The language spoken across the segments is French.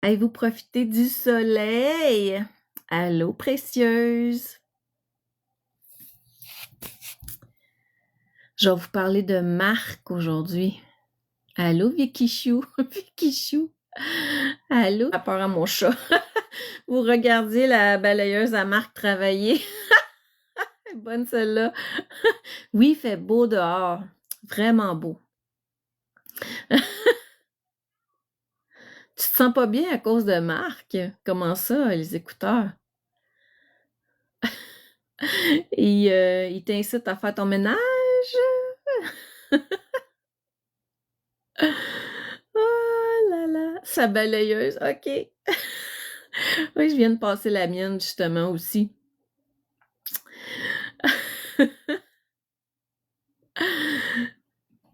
Avez-vous profité du soleil? Allô, précieuse? Je vais vous parler de marque aujourd'hui. Allô, Vicky Chou? Vicky Chou? Allô? Par rapport à mon chat. Vous regardiez la balayeuse à Marc travailler. Bonne celle-là. Oui, il fait beau dehors. Vraiment beau. Tu te sens pas bien à cause de Marc? Comment ça, les écouteurs? Il t'incite à faire ton ménage? Oh là là, sa balayeuse, OK. Oui, je viens de passer la mienne justement aussi.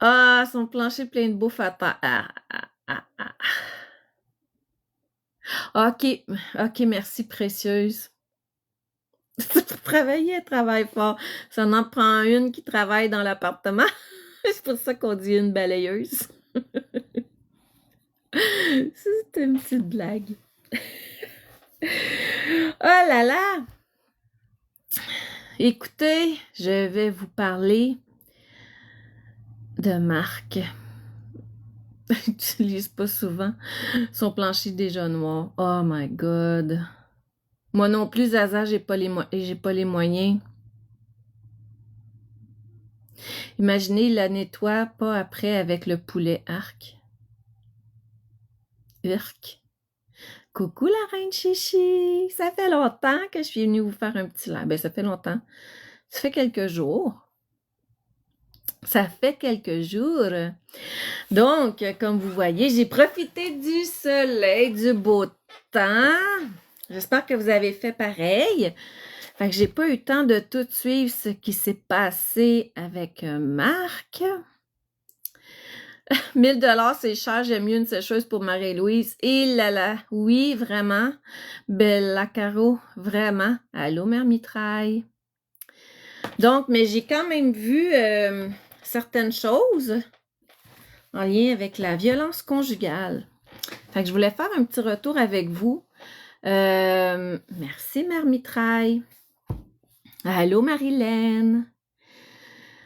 Ah, son plancher plein de bouffe à terre. OK, OK, merci précieuse. Pour travailler, elle travaille fort. Ça en prend une qui travaille dans l'appartement. C'est pour ça qu'on dit une balayeuse. C'était une petite blague. Oh là là! Écoutez, je vais vous parler de Marc. J'utilise pas souvent son plancher déjà noir. Oh my God! Moi non plus, Zaza, j'ai pas les moyens. Imaginez, il la nettoie pas après avec le poulet arc. Urk. Coucou la reine Chichi! Ça fait longtemps que je suis venue vous faire un petit live. Ben, ça fait longtemps. Ça fait quelques jours. Ça fait quelques jours. Donc, comme vous voyez, j'ai profité du soleil, du beau temps. J'espère que vous avez fait pareil. Fait que j'ai pas eu le temps de tout suivre ce qui s'est passé avec Marc. 1000 $, c'est cher, j'aime mieux une sécheuse pour Marie-Louise. Et là là, oui, vraiment. Bella Caro, vraiment. Allô, Mère Mitraille. Donc, mais j'ai quand même vu certaines choses en lien avec la violence conjugale. Fait que je voulais faire un petit retour avec vous. Merci, Mère Mitraille. Allô, Marilène.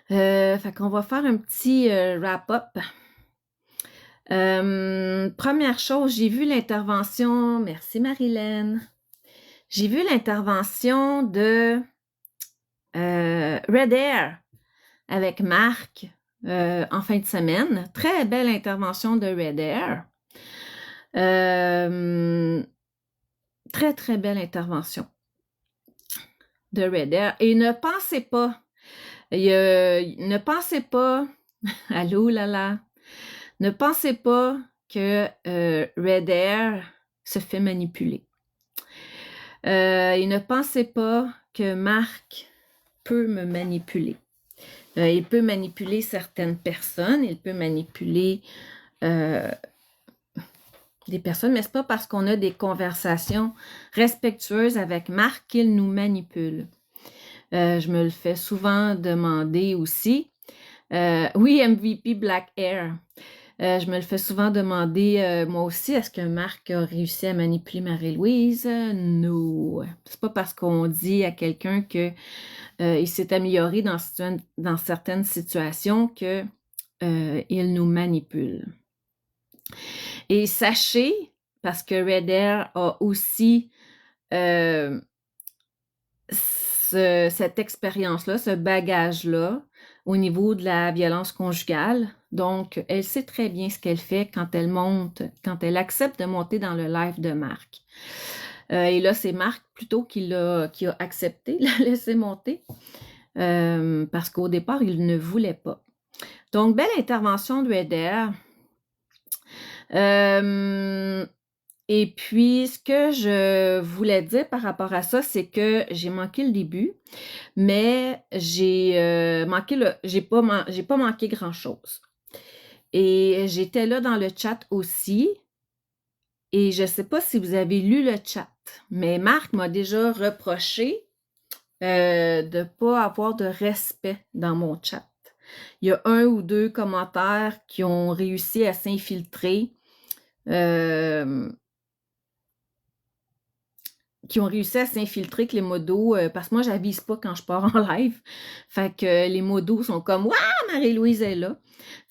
Fait qu'on va faire un petit wrap-up. Première chose, j'ai vu l'intervention, merci Marilène, j'ai vu l'intervention de Red Air avec Marc en fin de semaine. Très belle intervention de Red Air. Très, très belle intervention de Red Air. Et ne pensez pas, allô Lala, ne pensez pas que Red Air se fait manipuler. Et ne pensez pas que Marc peut me manipuler. Il peut manipuler certaines personnes, il peut manipuler des personnes, mais c'est pas parce qu'on a des conversations respectueuses avec Marc qu'il nous manipule. Je me le fais souvent demander aussi. Oui, MVP Black Air. Je me le fais souvent demander, moi aussi, est-ce que Marc a réussi à manipuler Marie-Louise? Non. C'est pas parce qu'on dit à quelqu'un que il s'est amélioré dans certaines situations que il nous manipule. Et sachez, parce que Red Air a aussi cette expérience-là, ce bagage-là au niveau de la violence conjugale. Donc, elle sait très bien ce qu'elle fait quand elle accepte de monter dans le live de Marc. Et là, c'est Marc plutôt qui a accepté de la laisser monter parce qu'au départ, il ne voulait pas. Donc, belle intervention de Red Air. Et puis, ce que je voulais dire par rapport à ça, c'est que j'ai manqué le début, mais j'ai pas manqué grand-chose. Et j'étais là dans le chat aussi, et je sais pas si vous avez lu le chat, mais Marc m'a déjà reproché de pas avoir de respect dans mon chat. Il y a 1 ou 2 commentaires qui ont réussi à s'infiltrer qui ont réussi à s'infiltrer avec les modos, parce que moi, j'avise pas quand je pars en live. Fait que les modos sont comme « Waouh, Marie-Louise est là! »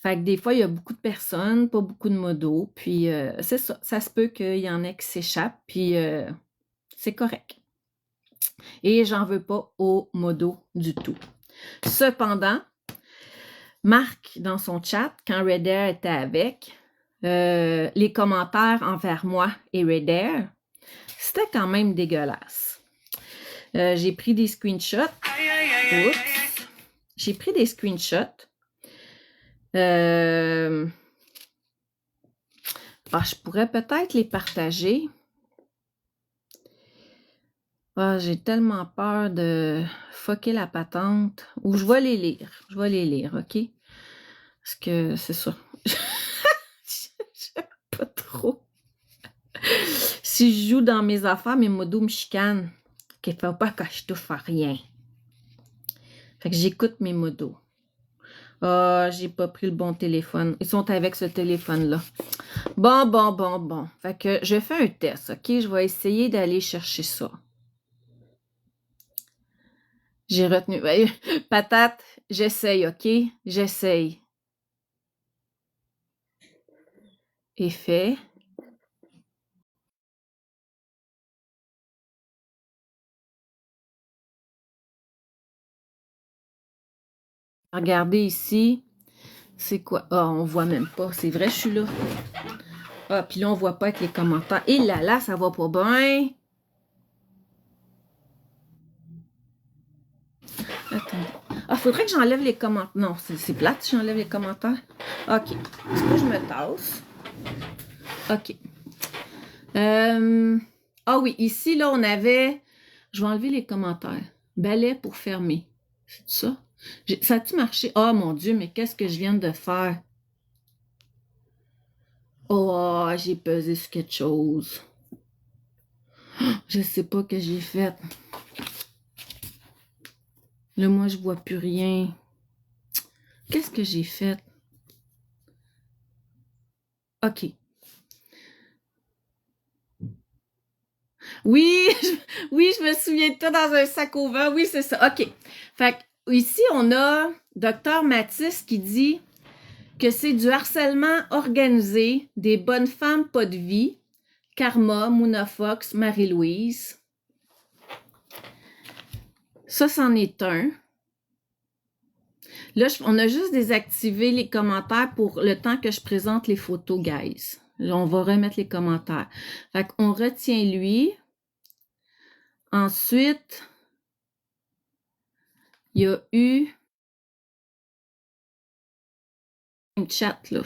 Fait que des fois, il y a beaucoup de personnes, pas beaucoup de modos. Puis c'est ça, ça se peut qu'il y en ait qui s'échappent, puis c'est correct. Et j'en veux pas aux modos du tout. Cependant, Marc, dans son chat, quand Red Air était avec, les commentaires envers moi et Red Air, c'était quand même dégueulasse. J'ai pris des screenshots. Oups. J'ai pris des screenshots. Je pourrais peut-être les partager. J'ai tellement peur de fucker la patente. Ou je vais les lire. Je vais les lire, OK? Parce que c'est ça. J'aime pas trop. Si je joue dans mes affaires, mes modos me chicanent. Qu'il ne faut pas que je touche à rien. Fait que j'écoute mes modos. J'ai pas pris le bon téléphone. Ils sont avec ce téléphone-là. Bon. Fait que je fais un test, OK? Je vais essayer d'aller chercher ça. J'ai retenu. Patate, j'essaye, OK? J'essaye. Effet. Regardez ici. C'est quoi? On voit même pas. C'est vrai, je suis là. Puis là, on voit pas avec les commentaires. Et là, ça va pas bien. Attendez. Faudrait que j'enlève les commentaires. Non, c'est plate si j'enlève les commentaires. OK. Est-ce que je me tasse? OK. Oui, ici, là, on avait... Je vais enlever les commentaires. Balai pour fermer. C'est ça? Ça a-tu marché? Oh, mon Dieu, mais qu'est-ce que je viens de faire? J'ai pesé sur quelque chose. Je sais pas ce que j'ai fait. Là, moi, je vois plus rien. Qu'est-ce que j'ai fait? OK. Oui, je me souviens de toi dans un sac au vent. Oui, c'est ça. OK. Fait que, ici, on a Dr Mathis qui dit que c'est du harcèlement organisé, des bonnes femmes pas de vie, Karma, Mouna Fox, Marie-Louise. Ça, c'en est un. Là, on a juste désactivé les commentaires pour le temps que je présente les photos, guys. Là, on va remettre les commentaires. Fait qu'on retient lui. Ensuite, il y a eu un chat, là.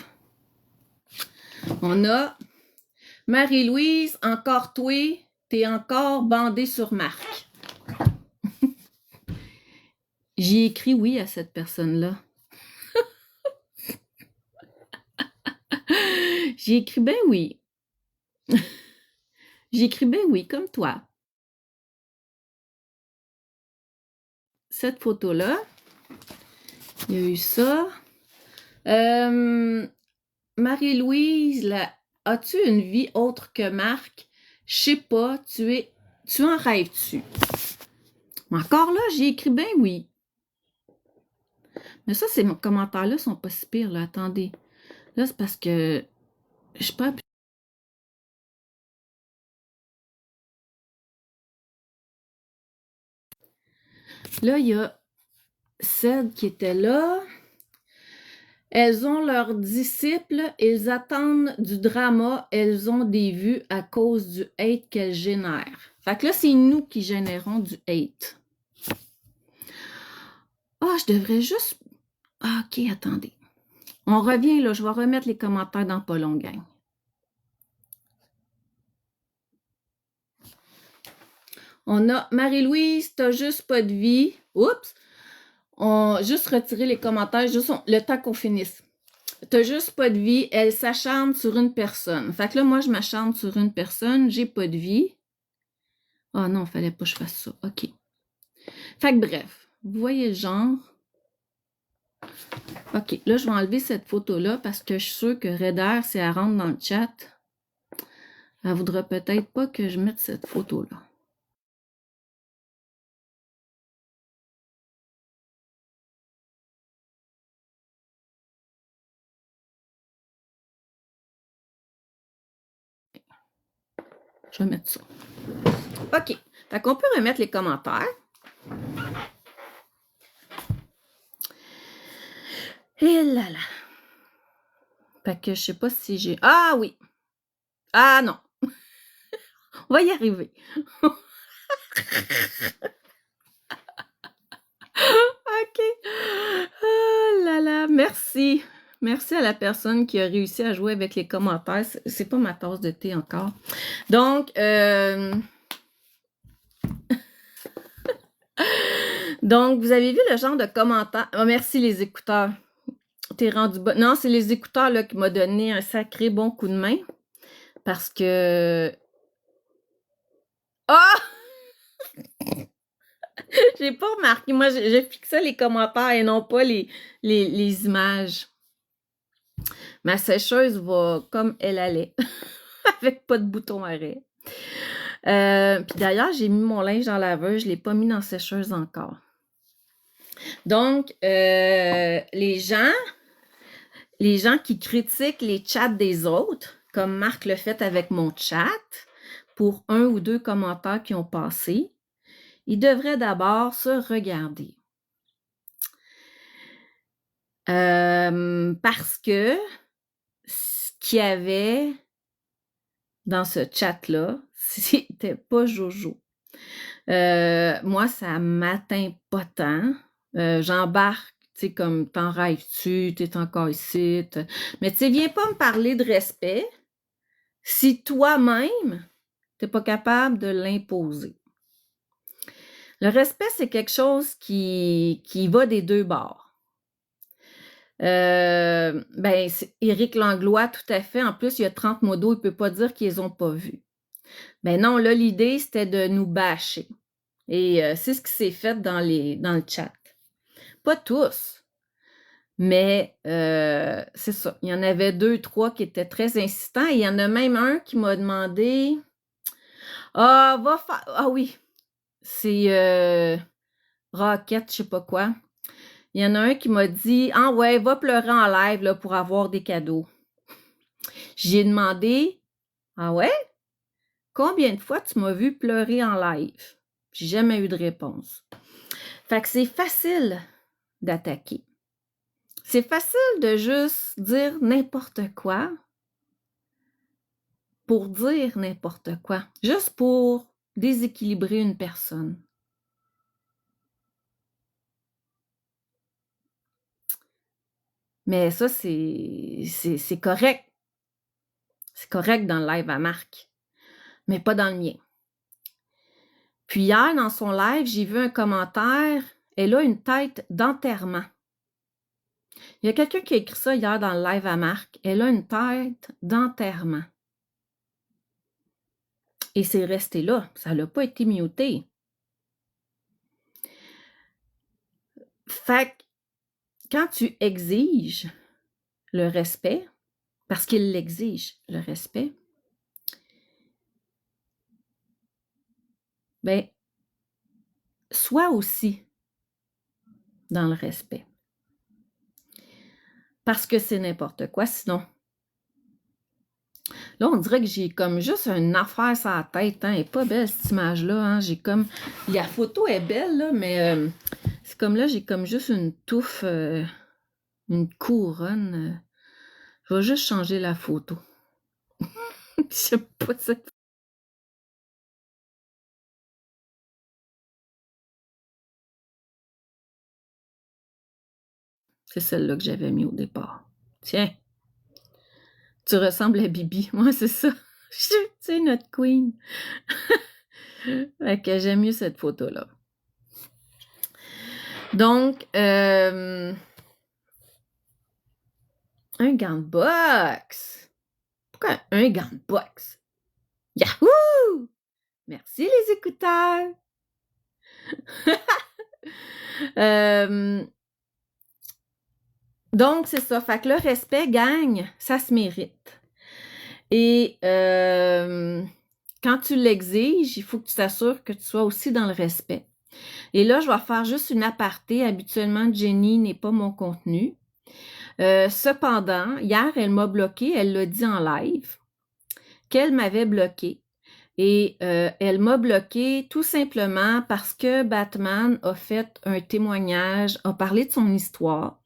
On a Marie-Louise, encore toi, t'es encore bandée sur Marc. J'ai écrit oui à cette personne-là. J'ai écrit ben oui. J'ai écrit ben oui, comme toi. Cette photo-là, il y a eu ça. Marie-Louise, as-tu une vie autre que Marc? Je sais pas, tu en rêves-tu? Encore là, j'ai écrit ben oui. Mais ça, ces commentaires-là sont pas si pires, là. Attendez. Là, c'est parce que je sais pas. Là, il y a Ced qui était là. Elles ont leurs disciples, ils attendent du drama, elles ont des vues à cause du hate qu'elles génèrent. Fait que là, c'est nous qui générons du hate. Je devrais juste... OK, attendez. On revient, là, je vais remettre les commentaires dans pas long, gang. On a Marie-Louise, t'as juste pas de vie. Oups! On juste retirer les commentaires, juste le temps qu'on finisse. T'as juste pas de vie, elle s'acharne sur une personne. Fait que là, moi, je m'acharne sur une personne, j'ai pas de vie. Non, fallait pas que je fasse ça. OK. Fait que bref, vous voyez le genre. OK, là, je vais enlever cette photo-là parce que je suis sûre que Redder, si elle rentre dans le chat, elle voudra peut-être pas que je mette cette photo-là. Je vais mettre ça. OK. Fait qu'on peut remettre les commentaires. Et là là. Fait que je sais pas si j'ai... Ah oui! Ah non! On va y arriver. OK. Oh là là, merci. Merci à la personne qui a réussi à jouer avec les commentaires. C'est pas ma tasse de thé encore. Donc, donc, vous avez vu le genre de commentaires. Oh, merci les écouteurs. T'es rendu bon. Non, c'est les écouteurs là, qui m'ont donné un sacré bon coup de main. Parce que... Ah! J'ai pas remarqué. Moi, j'ai fixé les commentaires et non pas les images. Ma sécheuse va comme elle allait, avec pas de bouton arrêt. Puis d'ailleurs, j'ai mis mon linge dans la laveuse, je l'ai pas mis dans la sécheuse encore. Donc, les gens qui critiquent les chats des autres, comme Marc le fait avec mon chat, pour 1 ou 2 commentaires qui ont passé, ils devraient d'abord se regarder. Parce que ce qu'il y avait dans ce chat-là, c'était pas Jojo. Moi, ça m'atteint pas tant. J'embarque, tu sais, comme t'en rêves-tu, t'es encore ici. Mais tu sais, viens pas me parler de respect si toi-même, t'es pas capable de l'imposer. Le respect, c'est quelque chose qui va des 2 bords. Ben, Éric Langlois, tout à fait. En plus, il y a 30 modos, il peut pas dire qu'ils les ont pas vus. Ben non, là, l'idée, c'était de nous bâcher. Et c'est ce qui s'est fait dans le chat. Pas tous, mais c'est ça. Il y en avait 2, 3 qui étaient très insistants. Et il y en a même un qui m'a demandé « Ah, va faire... Ah oui, c'est Rocket, je sais pas quoi. » Il y en a un qui m'a dit « Ah ouais, va pleurer en live là, pour avoir des cadeaux. » J'ai demandé « Ah ouais? Combien de fois tu m'as vu pleurer en live? » J'ai jamais eu de réponse. Fait que c'est facile d'attaquer. C'est facile de juste dire n'importe quoi pour dire n'importe quoi, juste pour déséquilibrer une personne. Mais ça, c'est correct. C'est correct dans le live à Marc, mais pas dans le mien. Puis hier, dans son live, j'ai vu un commentaire, elle a une tête d'enterrement. Il y a quelqu'un qui a écrit ça hier dans le live à Marc, elle a une tête d'enterrement. Et c'est resté là, ça n'a pas été muté. Fait que quand tu exiges le respect, parce qu'il l'exige, le respect, ben, sois aussi dans le respect. Parce que c'est n'importe quoi, sinon. Là, on dirait que j'ai comme juste une affaire sur la tête. Hein. Elle n'est pas belle, cette image-là. Hein. J'ai comme... La photo est belle, là, mais c'est comme là, j'ai comme juste une touffe, une couronne. Je vais juste changer la photo. Je sais pas cette... C'est celle-là que j'avais mis au départ. Tiens, tu ressembles à Bibi. Moi, c'est ça. C'est notre queen. Fait que j'aime mieux cette photo-là. Donc, un gant de boxe. Pourquoi un gant de boxe? Yahoo! Merci les écouteurs. Donc, c'est ça. Fait que le respect gagne, ça se mérite. Et quand tu l'exiges, il faut que tu t'assures que tu sois aussi dans le respect. Et là, je vais faire juste une aparté. Habituellement, Jenny n'est pas mon contenu. Cependant, hier, elle m'a bloqué. Elle l'a dit en live qu'elle m'avait bloqué Et elle m'a bloqué tout simplement parce que Batman a fait un témoignage, a parlé de son histoire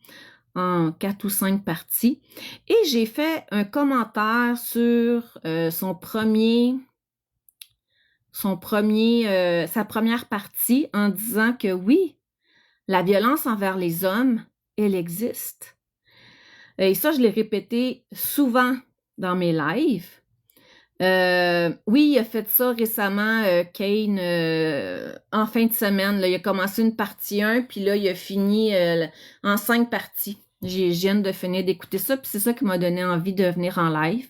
en 4 ou 5 parties. Et j'ai fait un commentaire sur sa première partie en disant que oui, la violence envers les hommes, elle existe. Et ça, je l'ai répété souvent dans mes lives. Oui, il a fait ça récemment, Kane, en fin de semaine. Là, il a commencé une partie 1, puis là, il a fini en 5 parties. Je viens de finir d'écouter ça, puis c'est ça qui m'a donné envie de venir en live.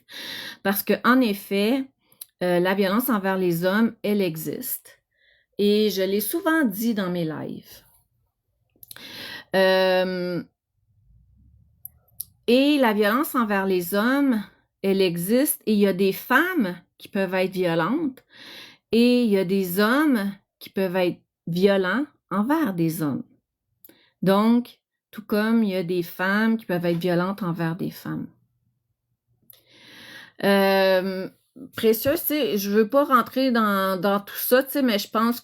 Parce que en effet, la violence envers les hommes, elle existe. Et je l'ai souvent dit dans mes lives. Et la violence envers les hommes, elle existe et il y a des femmes qui peuvent être violentes et il y a des hommes qui peuvent être violents envers des hommes. Donc, tout comme il y a des femmes qui peuvent être violentes envers des femmes. Précieuse, tu sais, je veux pas rentrer dans tout ça, tu sais, mais je pense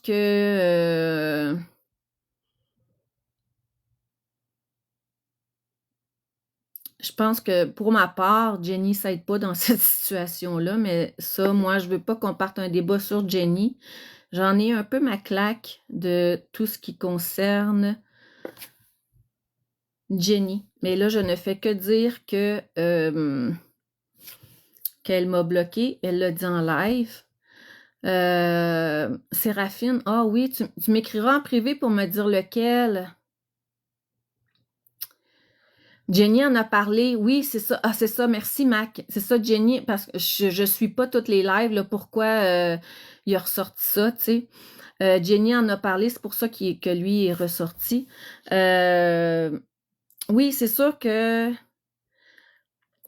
que pour ma part, Jenny s'aide pas dans cette situation-là, mais ça, moi, je veux pas qu'on parte un débat sur Jenny. J'en ai un peu ma claque de tout ce qui concerne Jenny. Mais là, je ne fais que dire que qu'elle m'a bloqué. Elle l'a dit en live. Séraphine, ah oui, tu m'écriras en privé pour me dire lequel. Jenny en a parlé, oui, c'est ça. Ah, c'est ça, merci Mac. C'est ça, Jenny, parce que je suis pas toutes les lives, là, pourquoi il a ressorti ça, tu sais. Jenny en a parlé, c'est pour ça que lui est ressorti. Oui, c'est sûr que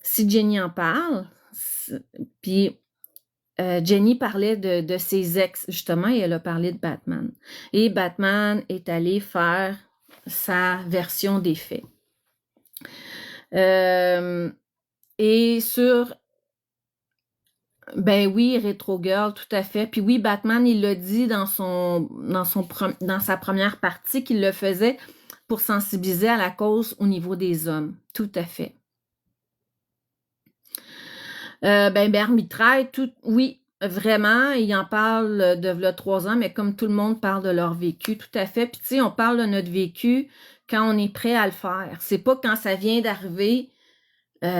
si Jenny en parle, puis Jenny parlait de ses ex, justement, et elle a parlé de Batman. Et Batman est allé faire sa version des faits. Et sur... Ben oui, Retro Girl, tout à fait. Puis oui, Batman, il l'a dit dans sa première partie qu'il le faisait pour sensibiliser à la cause au niveau des hommes. Tout à fait. Mitraille, oui, vraiment, il en parle de v'là 3 ans, mais comme tout le monde parle de leur vécu, tout à fait. Puis tu sais, on parle de notre vécu quand on est prêt à le faire. C'est pas quand ça vient d'arriver.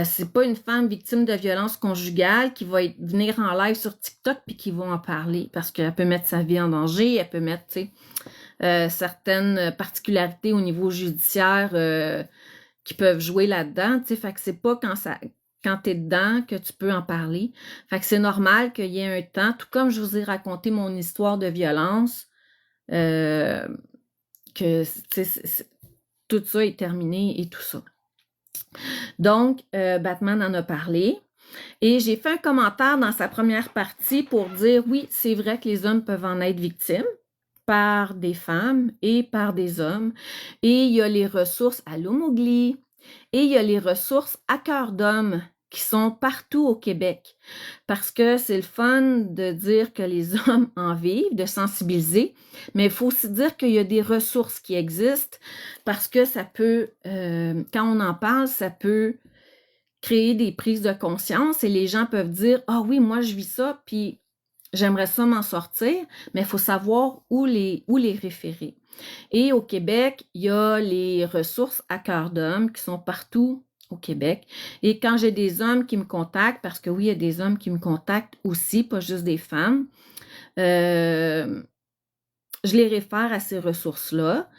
C'est pas une femme victime de violence conjugale qui va venir en live sur TikTok puis qui va en parler parce qu'elle peut mettre sa vie en danger, elle peut mettre, tu sais, certaines particularités au niveau judiciaire qui peuvent jouer là-dedans, tu sais, fait que c'est pas quand t'es dedans que tu peux en parler. Fait que c'est normal qu'il y ait un temps, tout comme je vous ai raconté mon histoire de violence, que tout ça est terminé et tout ça. Donc, Batman en a parlé. Et j'ai fait un commentaire dans sa première partie pour dire, oui, c'est vrai que les hommes peuvent en être victimes par des femmes et par des hommes. Et il y a les ressources à Lomogli et il y a les ressources à Cœur d'Homme qui sont partout au Québec. Parce que c'est le fun de dire que les hommes en vivent, de sensibiliser, mais il faut aussi dire qu'il y a des ressources qui existent parce que ça peut, quand on en parle, ça peut créer des prises de conscience et les gens peuvent dire « Ah oui, moi je vis ça, puis j'aimerais ça m'en sortir », mais il faut savoir où les référer. Et au Québec, il y a les ressources à Cœur d'Homme qui sont partout au Québec. Et quand j'ai des hommes qui me contactent, parce que oui, il y a des hommes qui me contactent aussi, pas juste des femmes, je les réfère à ces ressources-là.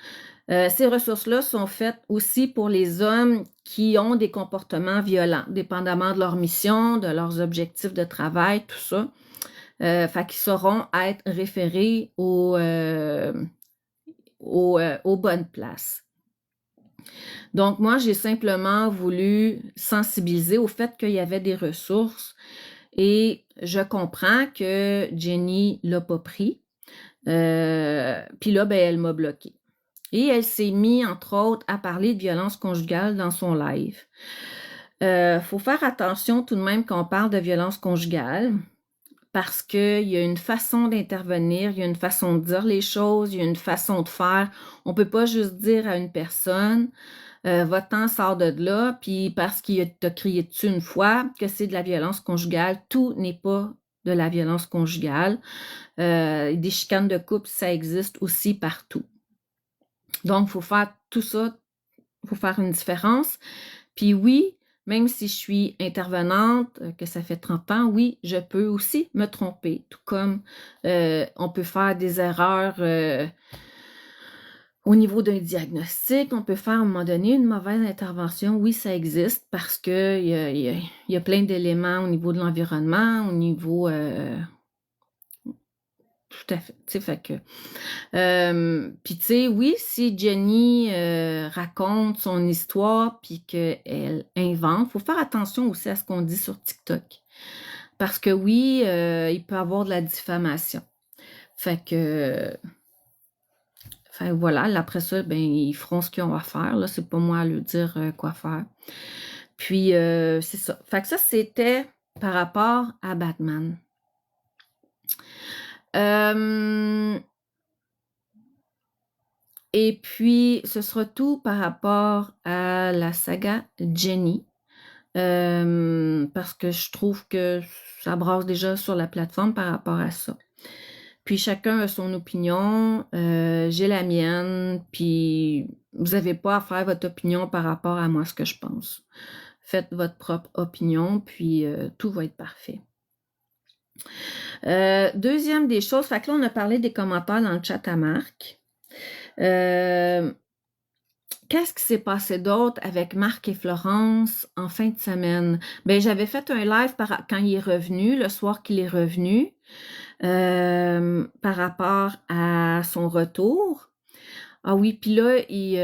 Ces ressources-là sont faites aussi pour les hommes qui ont des comportements violents, dépendamment de leur mission, de leurs objectifs de travail, tout ça. Fait qu'ils sauront être référés aux bonnes places. Donc, moi, j'ai simplement voulu sensibiliser au fait qu'il y avait des ressources et je comprends que Jenny l'a pas pris. Puis là, ben, elle m'a bloqué. Et elle s'est mise, entre autres, à parler de violence conjugale dans son live. Faut faire attention tout de même quand on parle de violence conjugale parce qu'il y a une façon d'intervenir, il y a une façon de dire les choses, il y a une façon de faire. On peut pas juste dire à une personne, va-t'en, sors de là, puis parce qu'il t'a crié dessus une fois, que c'est de la violence conjugale. Tout n'est pas de la violence conjugale. Des chicanes de couple, ça existe aussi partout. Donc, il faut faire tout ça, il faut faire une différence. Puis oui, même si je suis intervenante, que ça fait 30 ans, oui, je peux aussi me tromper, tout comme on peut faire des erreurs au niveau d'un diagnostic, on peut faire à un moment donné une mauvaise intervention. Oui, ça existe parce que il y a plein d'éléments au niveau de l'environnement, au niveau... tout à fait, tu sais, fait que... puis tu sais, oui, si Jenny raconte son histoire puis qu'elle invente, faut faire attention aussi à ce qu'on dit sur TikTok. Parce que oui, il peut y avoir de la diffamation. Fait que... Enfin, voilà, après ça, ben, ils feront ce qu'ils ont à faire. Là, c'est pas moi à leur dire quoi faire. Puis, c'est ça. Fait que ça, c'était par rapport à Batman. Et puis, ce sera tout par rapport à la saga Jenny. Parce que je trouve que ça brasse déjà sur la plateforme par rapport à ça. Puis chacun a son opinion, j'ai la mienne, puis vous n'avez pas à faire votre opinion par rapport à moi, ce que je pense. Faites votre propre opinion, puis tout va être parfait. Deuxième des choses, fait que là, on a parlé des commentaires dans le chat à Marc. Qu'est-ce qui s'est passé d'autre avec Marc et Florence en fin de semaine? Ben, j'avais fait un live quand il est revenu, le soir qu'il est revenu. Par rapport à son retour. Ah oui, puis là, il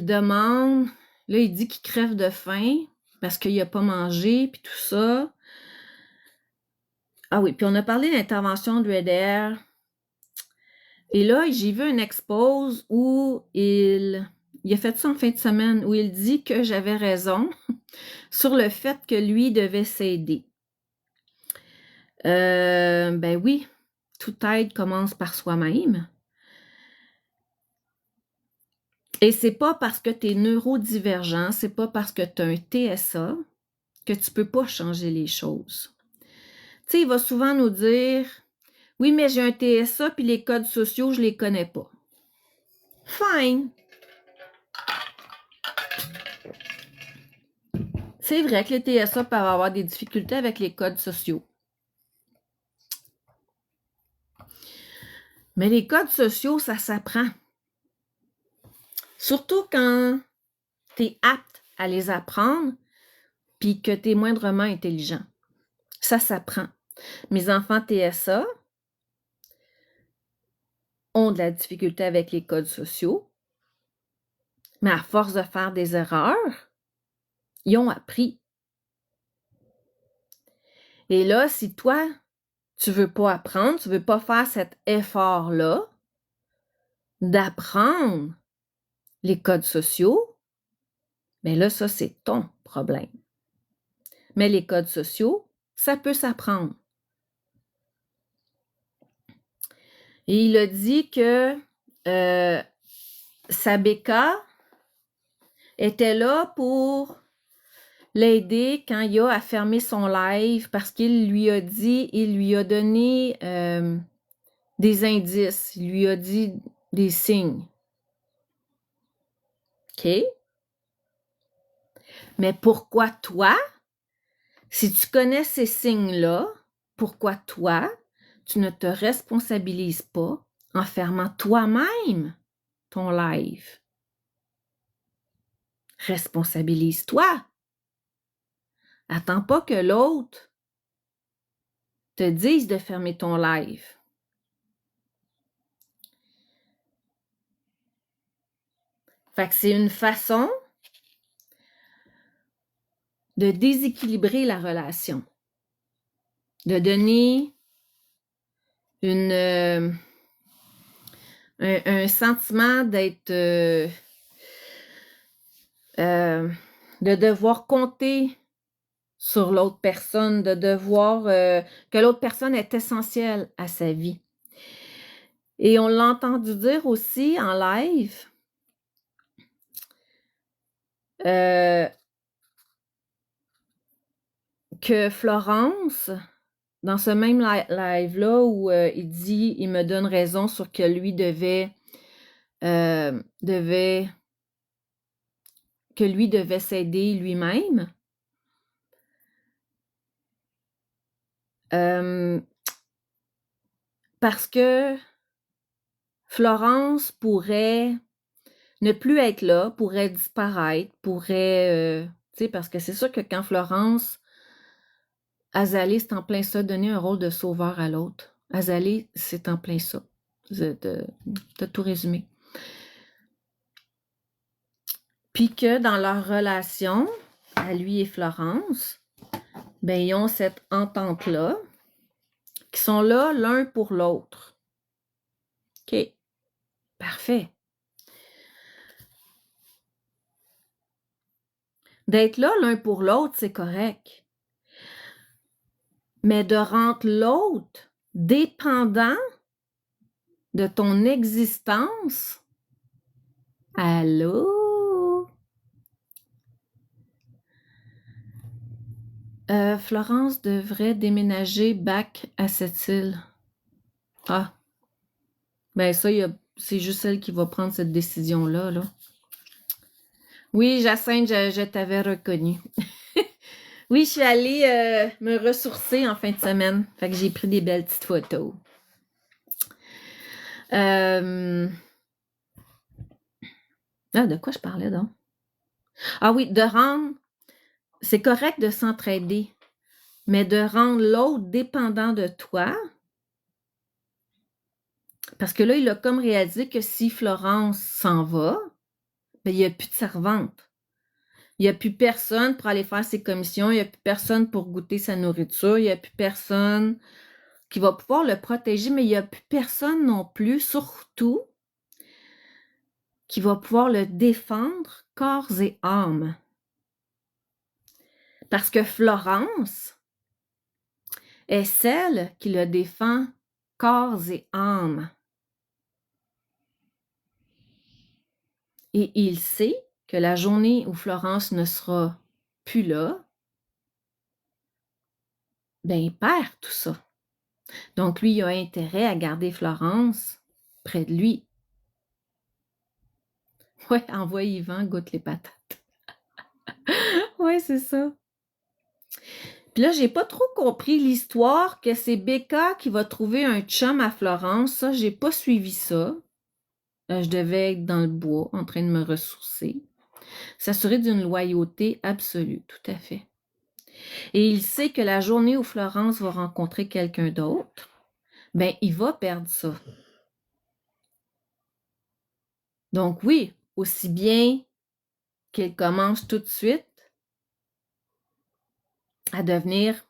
demande, là, il dit qu'il crève de faim parce qu'il n'a pas mangé, puis tout ça. Ah oui, puis on a parlé d'intervention de Red Air. Et là, j'ai vu une expose où il a fait ça en fin de semaine, où il dit que j'avais raison sur le fait que lui devait s'aider. Ben oui, toute aide commence par soi-même. Et c'est pas parce que tu es neurodivergent, c'est pas parce que tu as un TSA que tu peux pas changer les choses. Tu sais, il va souvent nous dire « Oui, mais j'ai un TSA puis les codes sociaux, je les connais pas. » Fine! C'est vrai que les TSA peuvent avoir des difficultés avec les codes sociaux. Mais les codes sociaux, ça s'apprend. Surtout quand tu es apte à les apprendre puis que tu es moindrement intelligent. Ça s'apprend. Mes enfants TSA ont de la difficulté avec les codes sociaux, mais à force de faire des erreurs, ils ont appris. Et là, si toi, tu veux pas apprendre, tu veux pas faire cet effort-là d'apprendre les codes sociaux, bien là, ça, c'est ton problème. Mais les codes sociaux, ça peut s'apprendre. Et il a dit que sa béca était là pour l'aider quand il a fermé son live parce qu'il lui a dit, il lui a donné des indices, il lui a dit des signes. OK? Mais pourquoi toi, si tu connais ces signes-là, pourquoi toi, tu ne te responsabilises pas en fermant toi-même ton live? Responsabilise-toi. Attends pas que l'autre te dise de fermer ton live. Fait que c'est une façon de déséquilibrer la relation, de donner un sentiment d'être de devoir compter sur l'autre personne, de devoir que l'autre personne est essentielle à sa vie. Et on l'a entendu dire aussi en live que Florence, dans ce même live-là où il dit « Il me donne raison sur que lui devait s'aider lui-même. » Parce que Florence pourrait ne plus être là, pourrait disparaître, pourrait... tu sais, parce que c'est sûr que quand Florence, Azalée, c'est en plein ça, donner un rôle de sauveur à l'autre. Azalée, c'est en plein ça. T'as tout résumé. Puis que dans leur relation, à lui et Florence, ben ils ont cette entente-là, qui sont là l'un pour l'autre. OK. Parfait. D'être là l'un pour l'autre, c'est correct. Mais de rendre l'autre dépendant de ton existence, allô? Florence devrait déménager back à cette île. Ah. Ben ça, c'est juste elle qui va prendre cette décision-là, là. Oui, Jacinthe, je t'avais reconnu. Oui, je suis allée me ressourcer en fin de semaine. Fait que j'ai pris des belles petites photos. Ah, de quoi je parlais donc? Ah oui, de rendre... C'est correct de s'entraider, mais de rendre l'autre dépendant de toi, parce que là, il a comme réalisé que si Florence s'en va, ben, il n'y a plus de servante. Il n'y a plus personne pour aller faire ses commissions, il n'y a plus personne pour goûter sa nourriture, il n'y a plus personne qui va pouvoir le protéger, mais il n'y a plus personne non plus, surtout, qui va pouvoir le défendre corps et âme. Parce que Florence est celle qui le défend corps et âme. Et il sait que la journée où Florence ne sera plus là, ben il perd tout ça. Donc lui, il a intérêt à garder Florence près de lui. Ouais, envoie Yvan, goûte les patates. Ouais, c'est ça. Puis là, j'ai pas trop compris l'histoire que c'est Becca qui va trouver un chum à Florence. Ça, j'ai pas suivi ça. Je devais être dans le bois, en train de me ressourcer. S'assurer d'une loyauté absolue, tout à fait. Et il sait que la journée où Florence va rencontrer quelqu'un d'autre, ben, il va perdre ça. Donc oui, aussi bien qu'il commence tout de suite à devenir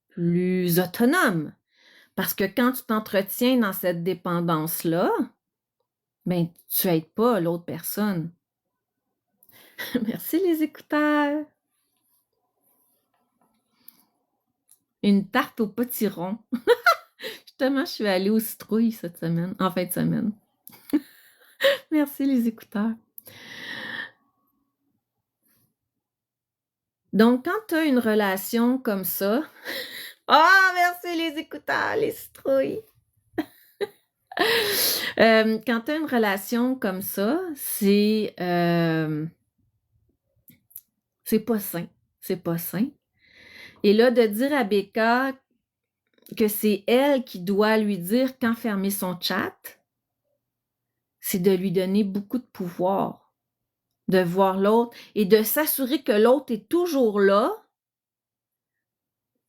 plus autonome. Parce que quand tu t'entretiens dans cette dépendance-là, ben, tu n'aides pas l'autre personne. Merci les écouteurs. Une tarte au potiron. Justement, je suis allée aux citrouilles cette semaine, en fin de semaine. Merci les écouteurs. Donc, quand tu as une relation comme ça, merci les écouteurs, les citrouilles. Quand tu as une relation comme ça, c'est pas sain. C'est pas sain. Et là, de dire à Becca que c'est elle qui doit lui dire quand fermer son chat, c'est de lui donner beaucoup de pouvoir, de voir l'autre et de s'assurer que l'autre est toujours là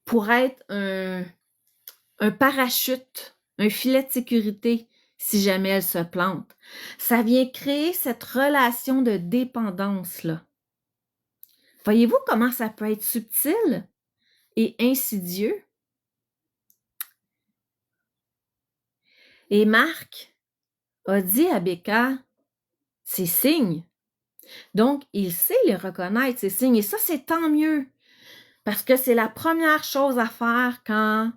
pour être un parachute, un filet de sécurité si jamais elle se plante. Ça vient créer cette relation de dépendance-là. Voyez-vous comment ça peut être subtil et insidieux? Et Marc a dit à Becca, c'est signe Donc, il sait les reconnaître, ces signes. Et ça, c'est tant mieux. Parce que c'est la première chose à faire quand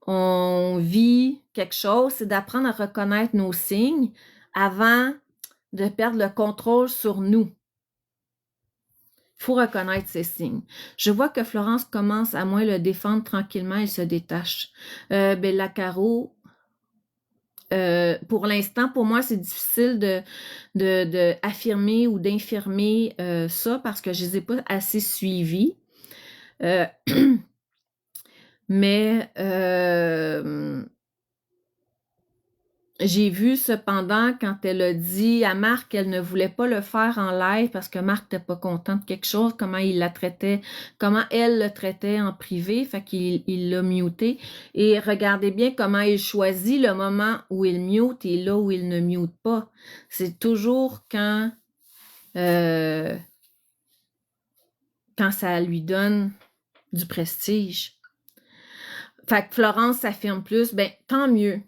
on vit quelque chose, c'est d'apprendre à reconnaître nos signes avant de perdre le contrôle sur nous. Il faut reconnaître ces signes. Je vois que Florence commence à moins le défendre tranquillement, elle se détache. La Caro, pour l'instant, pour moi, c'est difficile de affirmer ou d'infirmer ça parce que je ne les ai pas assez suivis. Mais j'ai vu cependant quand elle a dit à Marc qu'elle ne voulait pas le faire en live parce que Marc n'était pas content de quelque chose, comment il la traitait, comment elle le traitait en privé, fait qu'il l'a muté. Et regardez bien comment il choisit le moment où il mute et là où il ne mute pas. C'est toujours quand ça lui donne du prestige. Fait que Florence s'affirme plus, ben tant mieux.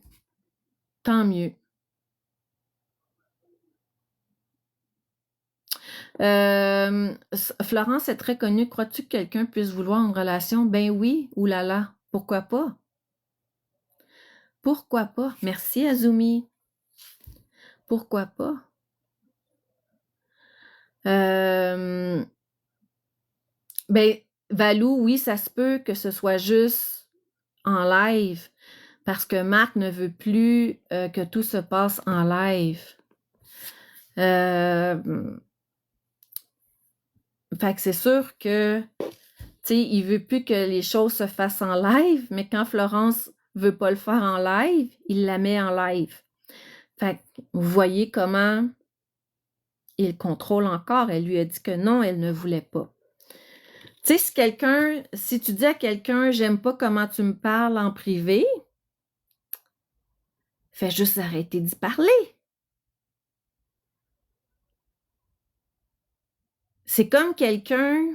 Tant mieux. Florence est très connue. Crois-tu que quelqu'un puisse vouloir une relation? Ben oui, oulala, pourquoi pas? Pourquoi pas? Merci Azumi. Pourquoi pas? Ben, Valou, oui, ça se peut que ce soit juste en live parce que Marc ne veut plus que tout se passe en live. Fait que c'est sûr que, tu sais, il veut plus que les choses se fassent en live, mais quand Florence veut pas le faire en live, il la met en live. Fait que vous voyez comment il contrôle encore. Elle lui a dit que non, elle ne voulait pas. Tu sais, si tu dis à quelqu'un, j'aime pas comment tu me parles en privé, fais juste arrêter d'y parler. C'est comme quelqu'un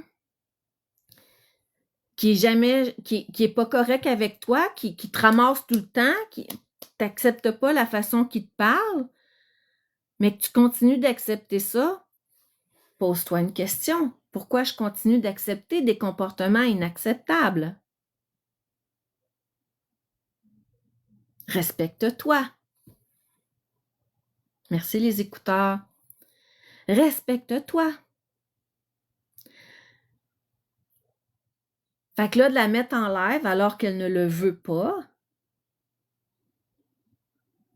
qui est pas correct avec toi, qui te ramasse tout le temps, qui t'accepte pas la façon qu'il te parle, mais que tu continues d'accepter ça, pose-toi une question. Pourquoi je continue d'accepter des comportements inacceptables? Respecte-toi. Merci les écouteurs. Respecte-toi. Fait que là, de la mettre en live alors qu'elle ne le veut pas,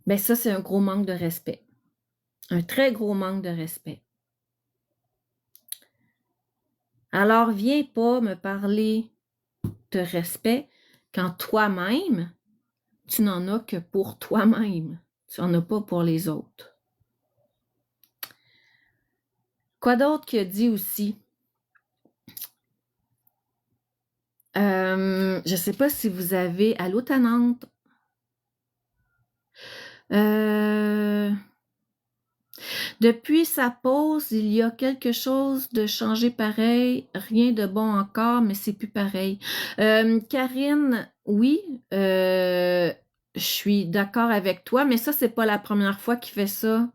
ben ça, c'est un gros manque de respect. Un très gros manque de respect. Alors, viens pas me parler de respect quand toi-même, tu n'en as que pour toi-même. Tu n'en as pas pour les autres. Quoi d'autre qu'il a dit aussi? Je ne sais pas si vous avez... Allô, Tanante? Depuis sa pause, il y a quelque chose de changé pareil, rien de bon encore, mais c'est plus pareil. Karine, oui, je suis d'accord avec toi, mais ça, c'est pas la première fois qu'il fait ça.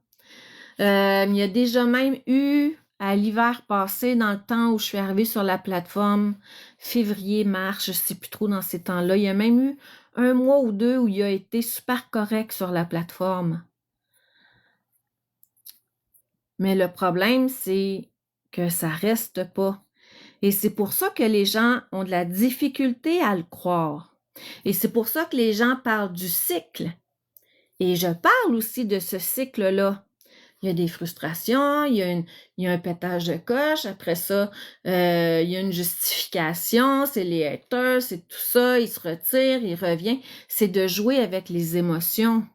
Il y a déjà même eu, à l'hiver passé, dans le temps où je suis arrivée sur la plateforme, février, mars, je sais plus trop dans ces temps-là, il y a même eu 1 mois ou 2 où il a été super correct sur la plateforme. Mais le problème, c'est que ça reste pas. Et c'est pour ça que les gens ont de la difficulté à le croire. Et c'est pour ça que les gens parlent du cycle. Et je parle aussi de ce cycle-là. Il y a des frustrations, il y a un pétage de coche, après ça, il y a une justification, c'est les haters, c'est tout ça, il se retire, il revient. C'est de jouer avec les émotions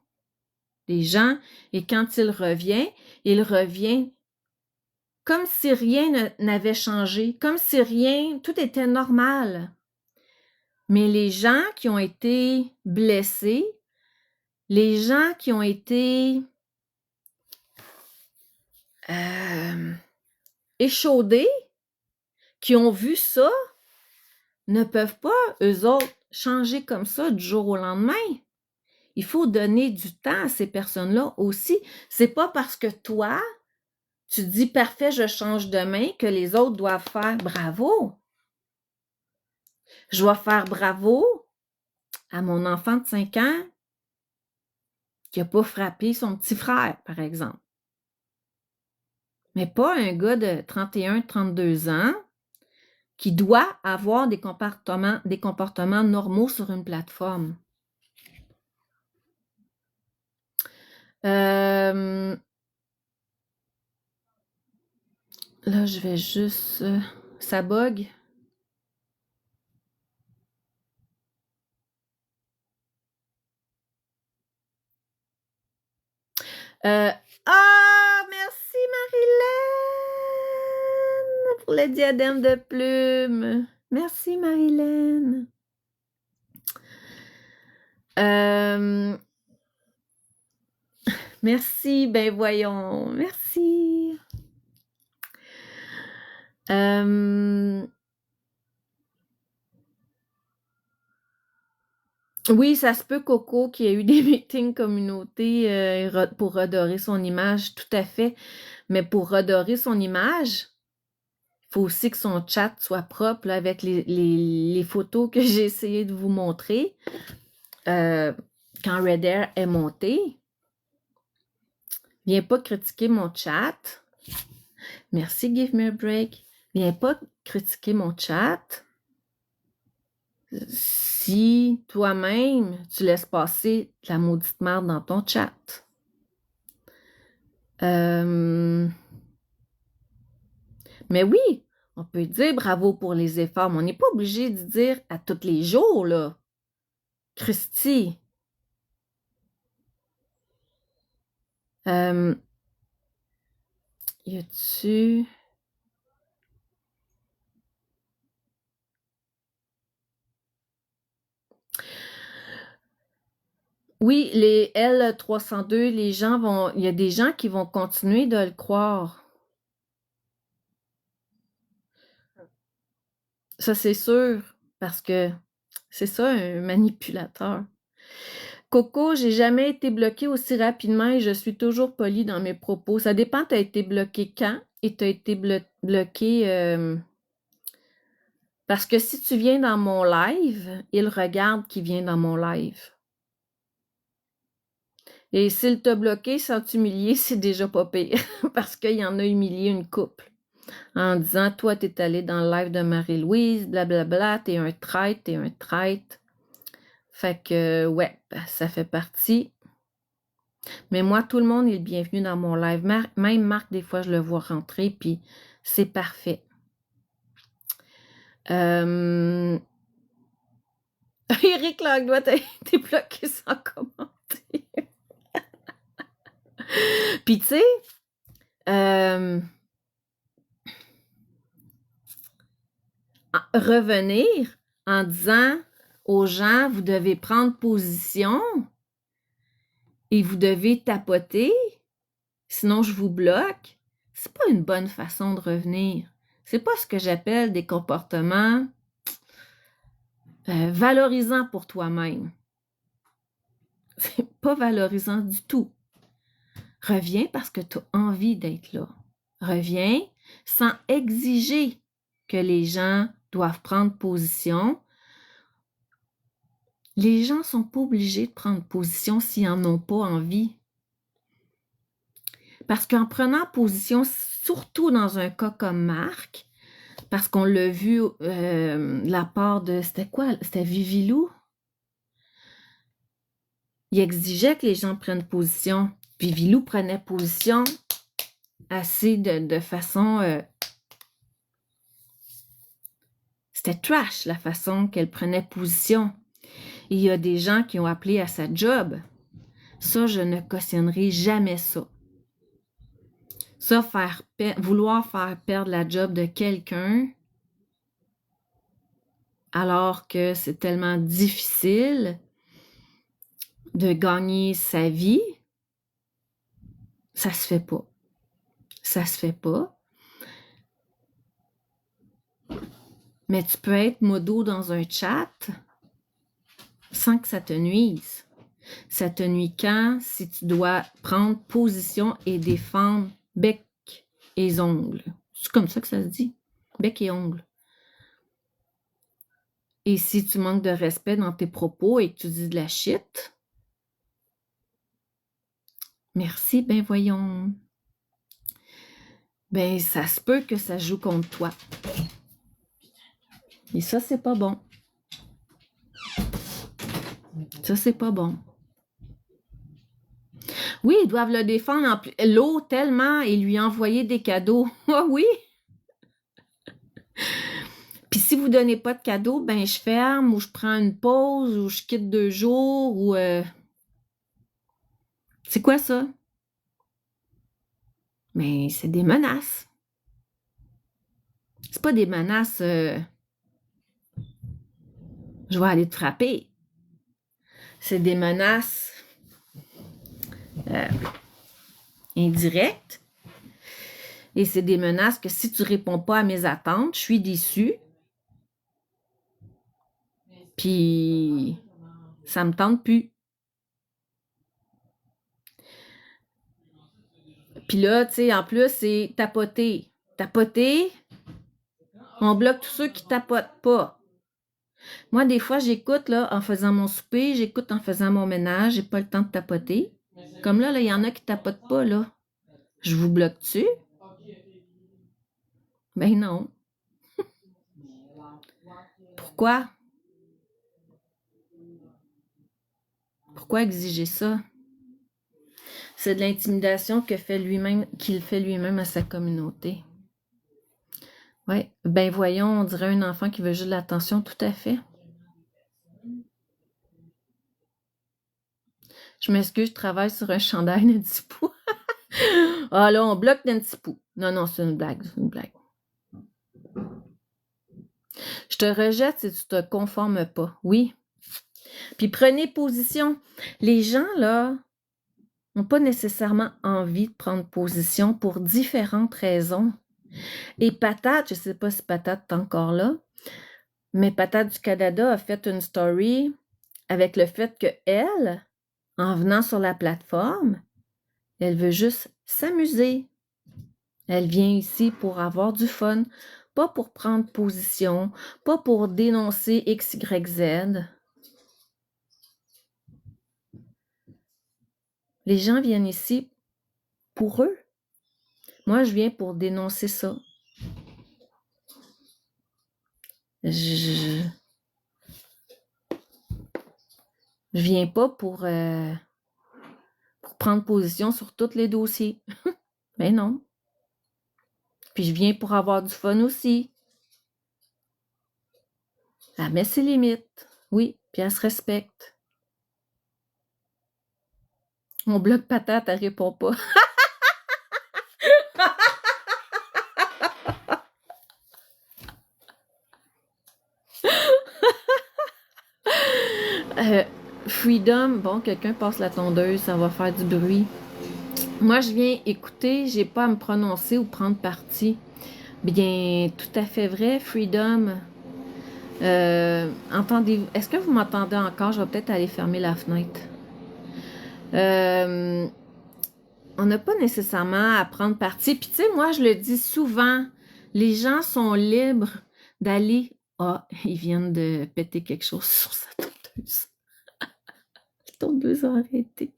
des gens. Et quand il revient comme si rien n'avait changé, comme si rien, tout était normal. Mais les gens qui ont été blessés, les gens qui ont été échaudés, qui ont vu ça, ne peuvent pas, eux autres, changer comme ça du jour au lendemain. Il faut donner du temps à ces personnes-là aussi. C'est pas parce que toi, tu dis parfait, je change de main, que les autres doivent faire bravo. Je dois faire bravo à mon enfant de 5 ans qui n'a pas frappé son petit frère, par exemple. Mais pas un gars de 31, 32 ans qui doit avoir des comportements normaux sur une plateforme. Là, je vais juste... ça bug. Merci Marilyn pour le diadème de plumes. Merci Marilyn. Merci, ben voyons, merci. Oui, ça se peut, Coco, qu'il y ait eu des meetings communautés pour redorer son image, tout à fait. Mais pour redorer son image, il faut aussi que son chat soit propre là, avec les photos que j'ai essayé de vous montrer. Quand Red Air est monté, viens pas critiquer mon chat. Merci, give me a break. Viens pas critiquer mon chat si toi-même, tu laisses passer de la maudite merde dans ton chat. Mais oui, on peut dire bravo pour les efforts, mais on n'est pas obligé de dire à tous les jours, là. Christy. Y a-tu... Oui, les L302, les gens vont... Il y a des gens qui vont continuer de le croire. Ça, c'est sûr, parce que c'est ça, un manipulateur. Coco, j'ai jamais été bloquée aussi rapidement et je suis toujours polie dans mes propos. Ça dépend, tu as été bloqué quand et tu as été bloqué... Parce que si tu viens dans mon live, il regarde qui vient dans mon live. Et s'il t'a bloqué sans t'humilier, c'est déjà pas pire. Parce qu'il y en a humilié une couple. En disant, toi, t'es allé dans le live de Marie-Louise, blablabla, t'es un traître, t'es un traître. Fait que, ouais, ça fait partie. Mais moi, tout le monde est le bienvenu dans mon live. Même Marc, des fois, je le vois rentrer, puis c'est parfait. Éric Langlois, t'as été bloqué sans commenter. Puis, tu sais, revenir en disant aux gens, vous devez prendre position et vous devez tapoter, sinon je vous bloque, c'est pas une bonne façon de revenir. C'est pas ce que j'appelle des comportements valorisants pour toi-même. C'est pas valorisant du tout. Reviens parce que tu as envie d'être là. Reviens sans exiger que les gens doivent prendre position. Les gens ne sont pas obligés de prendre position s'ils n'en ont pas envie. Parce qu'en prenant position, surtout dans un cas comme Marc, parce qu'on l'a vu de la part de... C'était quoi? C'était Vivilou? Il exigeait que les gens prennent position. Vivilou prenait position assez de façon... c'était trash, la façon qu'elle prenait position. Et il y a des gens qui ont appelé à sa job. Ça, je ne cautionnerai jamais ça. Ça, vouloir faire perdre la job de quelqu'un alors que c'est tellement difficile de gagner sa vie, ça se fait pas. Ça se fait pas. Mais tu peux être modo dans un chat sans que ça te nuise. Ça te nuit quand? Si tu dois prendre position et défendre bec et ongles. C'est comme ça que ça se dit. Bec et ongles. Et si tu manques de respect dans tes propos et que tu dis de la shit, merci, ben voyons. Ben, ça se peut que ça joue contre toi. Et ça, c'est pas bon. Ça, c'est pas bon. Oui, ils doivent le défendre en plus. L'eau tellement et lui envoyer des cadeaux. Ah oui! Puis si vous donnez pas de cadeaux, ben je ferme ou je prends une pause ou je quitte 2 jours ou... C'est quoi ça? Mais c'est des menaces. C'est pas des menaces... Je vais aller te frapper. C'est des menaces indirectes. Et c'est des menaces que si tu réponds pas à mes attentes, je suis déçue. Puis ça me tente plus. Puis là, tu sais, en plus, c'est tapoter. Tapoter, on bloque tous ceux qui tapotent pas. Moi, des fois, j'écoute là en faisant mon souper, j'écoute en faisant mon ménage, j'ai pas le temps de tapoter. Comme là, il y en a qui tapotent pas, là. Je vous bloque dessus? Ben non. Pourquoi? Pourquoi exiger ça? C'est de l'intimidation qu'il fait lui-même à sa communauté. Oui, ben voyons, on dirait un enfant qui veut juste de l'attention, tout à fait. Je m'excuse, je travaille sur un chandail Nancy Poo. Ah là, on bloque Nancy Poo. Non, non, c'est une blague, c'est une blague. Je te rejette si tu te conformes pas. Oui. Puis prenez position. Les gens, là, n'ont pas nécessairement envie de prendre position pour différentes raisons. Et Patate, je ne sais pas si Patate est encore là, mais Patate du Canada a fait une story avec le fait qu'elle, en venant sur la plateforme, elle veut juste s'amuser. Elle vient ici pour avoir du fun, pas pour prendre position, pas pour dénoncer X, Y, Z. Les gens viennent ici pour eux. Moi, je viens pour dénoncer ça. Je viens pas pour prendre position sur tous les dossiers. Ben non. Puis je viens pour avoir du fun aussi. Elle met ses limites. Oui, puis elle se respecte. On bloque Patate, elle répond pas. Freedom, bon, quelqu'un passe la tondeuse, ça va faire du bruit. Moi, je viens écouter, j'ai pas à me prononcer ou prendre parti. Bien, tout à fait vrai, Freedom. Entendez-vous? Est-ce que vous m'entendez encore? Je vais peut-être aller fermer la fenêtre. On n'a pas nécessairement à prendre parti. Puis tu sais, moi, je le dis souvent, les gens sont libres d'aller... Ah, ils viennent de péter quelque chose sur sa tondeuse. La tondeuse a arrêté.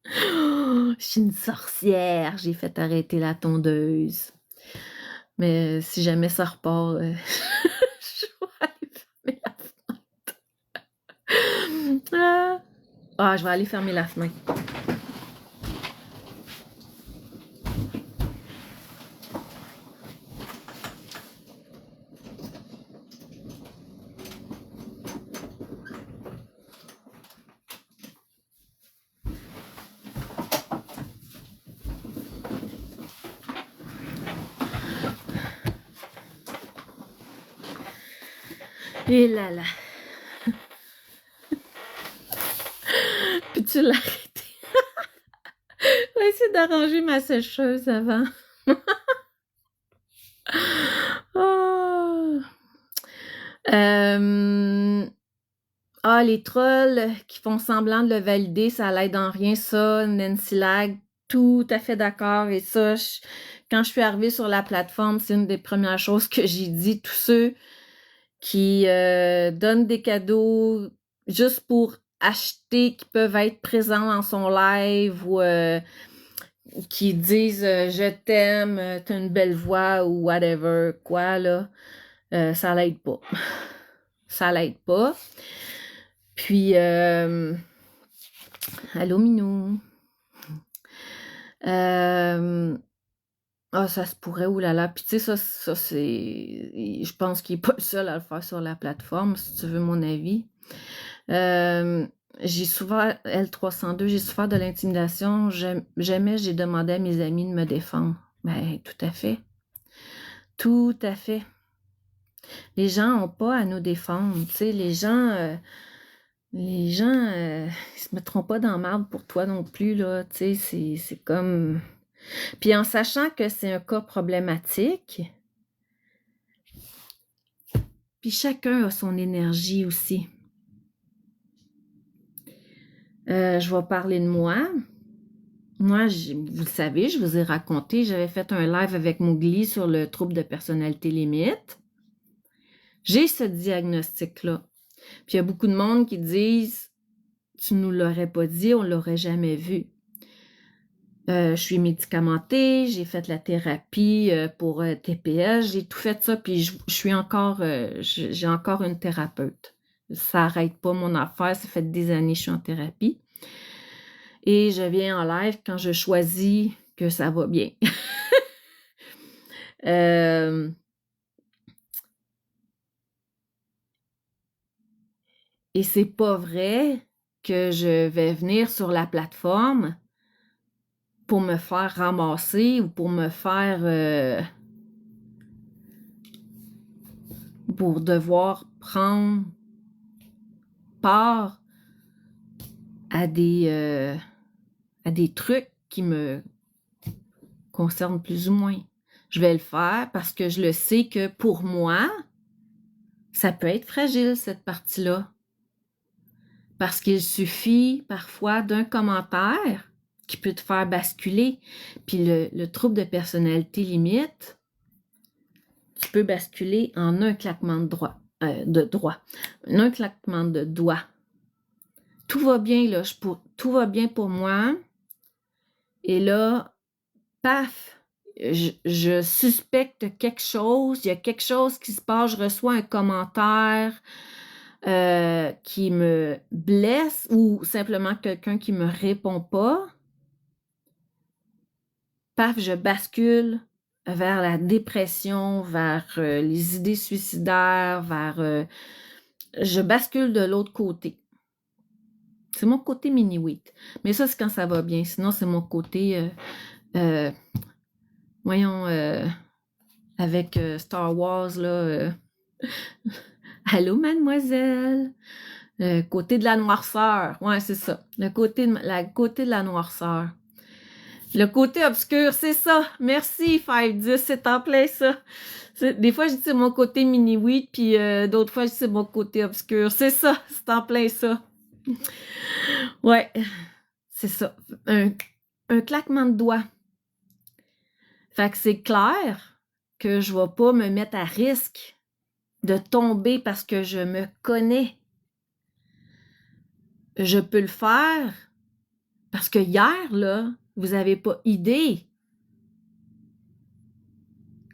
Oh, je suis une sorcière, j'ai fait arrêter la tondeuse. Mais si jamais ça repart, je vais aller fermer la fenêtre. Ah, je vais aller fermer la fenêtre. Et là là. Peux-tu l'arrêter? Je vais essayer d'arranger ma sécheuse avant. Oh. Les trolls qui font semblant de le valider, ça l'aide en rien, ça. Nancy Lag, tout à fait d'accord. Et ça, quand je suis arrivée sur la plateforme, c'est une des premières choses que j'ai dit. Tous ceux qui donnent des cadeaux juste pour acheter, qui peuvent être présents dans son live ou qui disent je t'aime, t'as une belle voix ou whatever, quoi, là, ça l'aide pas. Ça l'aide pas. Puis, allô Minou. Ça se pourrait, oulala. Puis tu sais, ça c'est... Je pense qu'il n'est pas le seul à le faire sur la plateforme, si tu veux mon avis. J'ai souffert, L302, j'ai souffert de l'intimidation. Jamais j'ai demandé à mes amis de me défendre. Ben, tout à fait. Tout à fait. Les gens n'ont pas à nous défendre. Tu sais, les gens, ils se mettront pas dans la marde pour toi non plus, là. Tu sais, c'est comme... Puis en sachant que c'est un cas problématique, puis chacun a son énergie aussi. Je vais parler de moi. Moi, vous le savez, je vous ai raconté, j'avais fait un live avec Mowgli sur le trouble de personnalité limite. J'ai ce diagnostic-là. Puis il y a beaucoup de monde qui disent « Tu nous l'aurais pas dit, on l'aurait jamais vu ». Je suis médicamentée, j'ai fait la thérapie pour TPS, j'ai tout fait ça, puis j'ai encore une thérapeute. Ça n'arrête pas mon affaire, ça fait des années que je suis en thérapie. Et je viens en live quand je choisis que ça va bien. Et c'est pas vrai que je vais venir sur la plateforme pour me faire ramasser ou pour me faire... pour devoir prendre part à des trucs qui me concernent plus ou moins. Je vais le faire parce que je le sais que pour moi, ça peut être fragile, cette partie-là. Parce qu'il suffit parfois d'un commentaire qui peut te faire basculer. Puis le trouble de personnalité limite, tu peux basculer en un claquement de doigts. Tout va bien, là. Tout va bien pour moi. Et là, paf, je suspecte quelque chose. Il y a quelque chose qui se passe. Je reçois un commentaire qui me blesse ou simplement quelqu'un qui me répond pas. Paf, je bascule vers la dépression, vers les idées suicidaires, je bascule de l'autre côté. C'est mon côté mini-wheat. Mais ça, c'est quand ça va bien. Sinon, c'est mon côté, avec Star Wars, là. Allô, mademoiselle? Côté de la noirceur. Ouais, c'est ça. Le côté de la noirceur. Le côté obscur, c'est ça. Merci, 510, c'est en plein ça. Des fois, je dis c'est mon côté mini-wheat, puis d'autres fois, je dis c'est mon côté obscur. C'est ça, c'est en plein ça. Ouais, c'est ça. Un claquement de doigts. Fait que c'est clair que je vais pas me mettre à risque de tomber parce que je me connais. Je peux le faire parce que hier, là, vous avez pas idée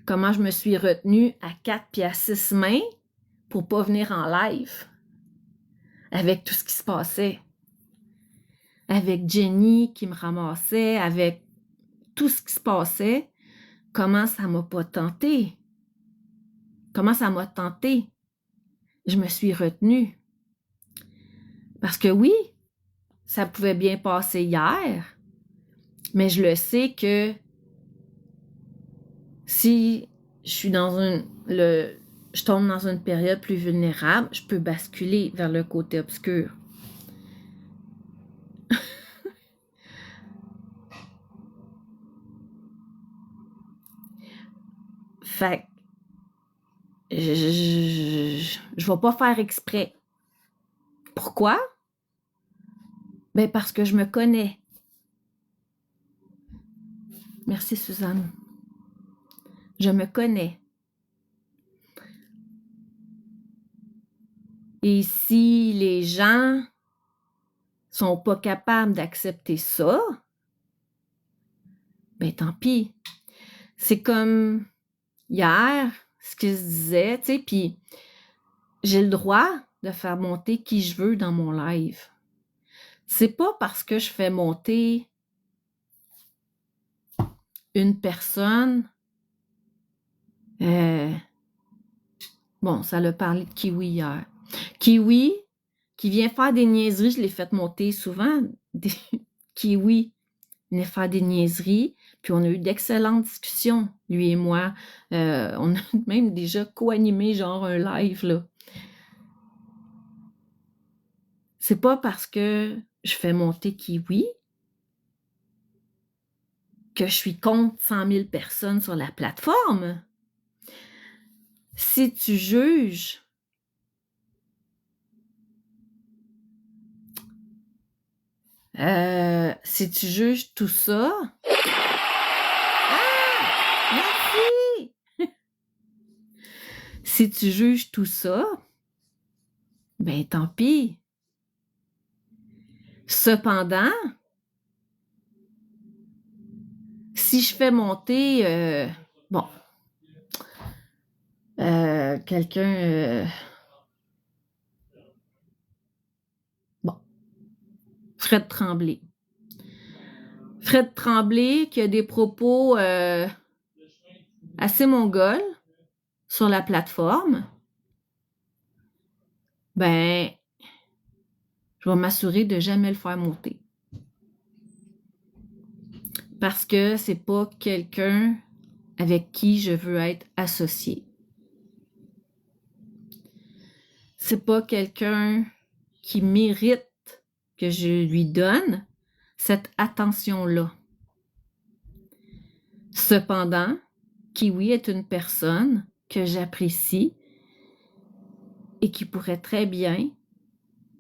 comment je me suis retenue à 4 puis à 6 mains pour pas venir en live avec tout ce qui se passait. Avec Jenny qui me ramassait, avec tout ce qui se passait, comment ça m'a pas tenté? Comment ça m'a tenté? Je me suis retenue. Parce que oui, ça pouvait bien passer hier, mais je le sais que si je suis je tombe dans une période plus vulnérable, je peux basculer vers le côté obscur. Fait que je vais pas faire exprès. Pourquoi? Ben parce que je me connais. Merci Suzanne. Je me connais. Et si les gens sont pas capables d'accepter ça, ben tant pis. C'est comme hier, ce que je disais, tu sais, puis j'ai le droit de faire monter qui je veux dans mon live. C'est pas parce que je fais monter une personne, bon, ça l'a parlé de Kiwi hier. Kiwi, qui vient faire des niaiseries, je l'ai fait monter souvent, Kiwi venait faire des niaiseries, puis on a eu d'excellentes discussions, lui et moi. On a même déjà co-animé genre un live, là. C'est pas parce que je fais monter Kiwi que je suis contre 100 000 personnes sur la plateforme. Si tu juges tout ça... Ah! Merci! Si tu juges tout ça, ben tant pis. Cependant, si je fais monter, bon, quelqu'un, bon, Fred Tremblay. Fred Tremblay qui a des propos assez mongols sur la plateforme, ben, je vais m'assurer de jamais le faire monter. Parce que c'est pas quelqu'un avec qui je veux être associée. C'est pas quelqu'un qui mérite que je lui donne cette attention-là. Cependant, Kiwi est une personne que j'apprécie et qui pourrait très bien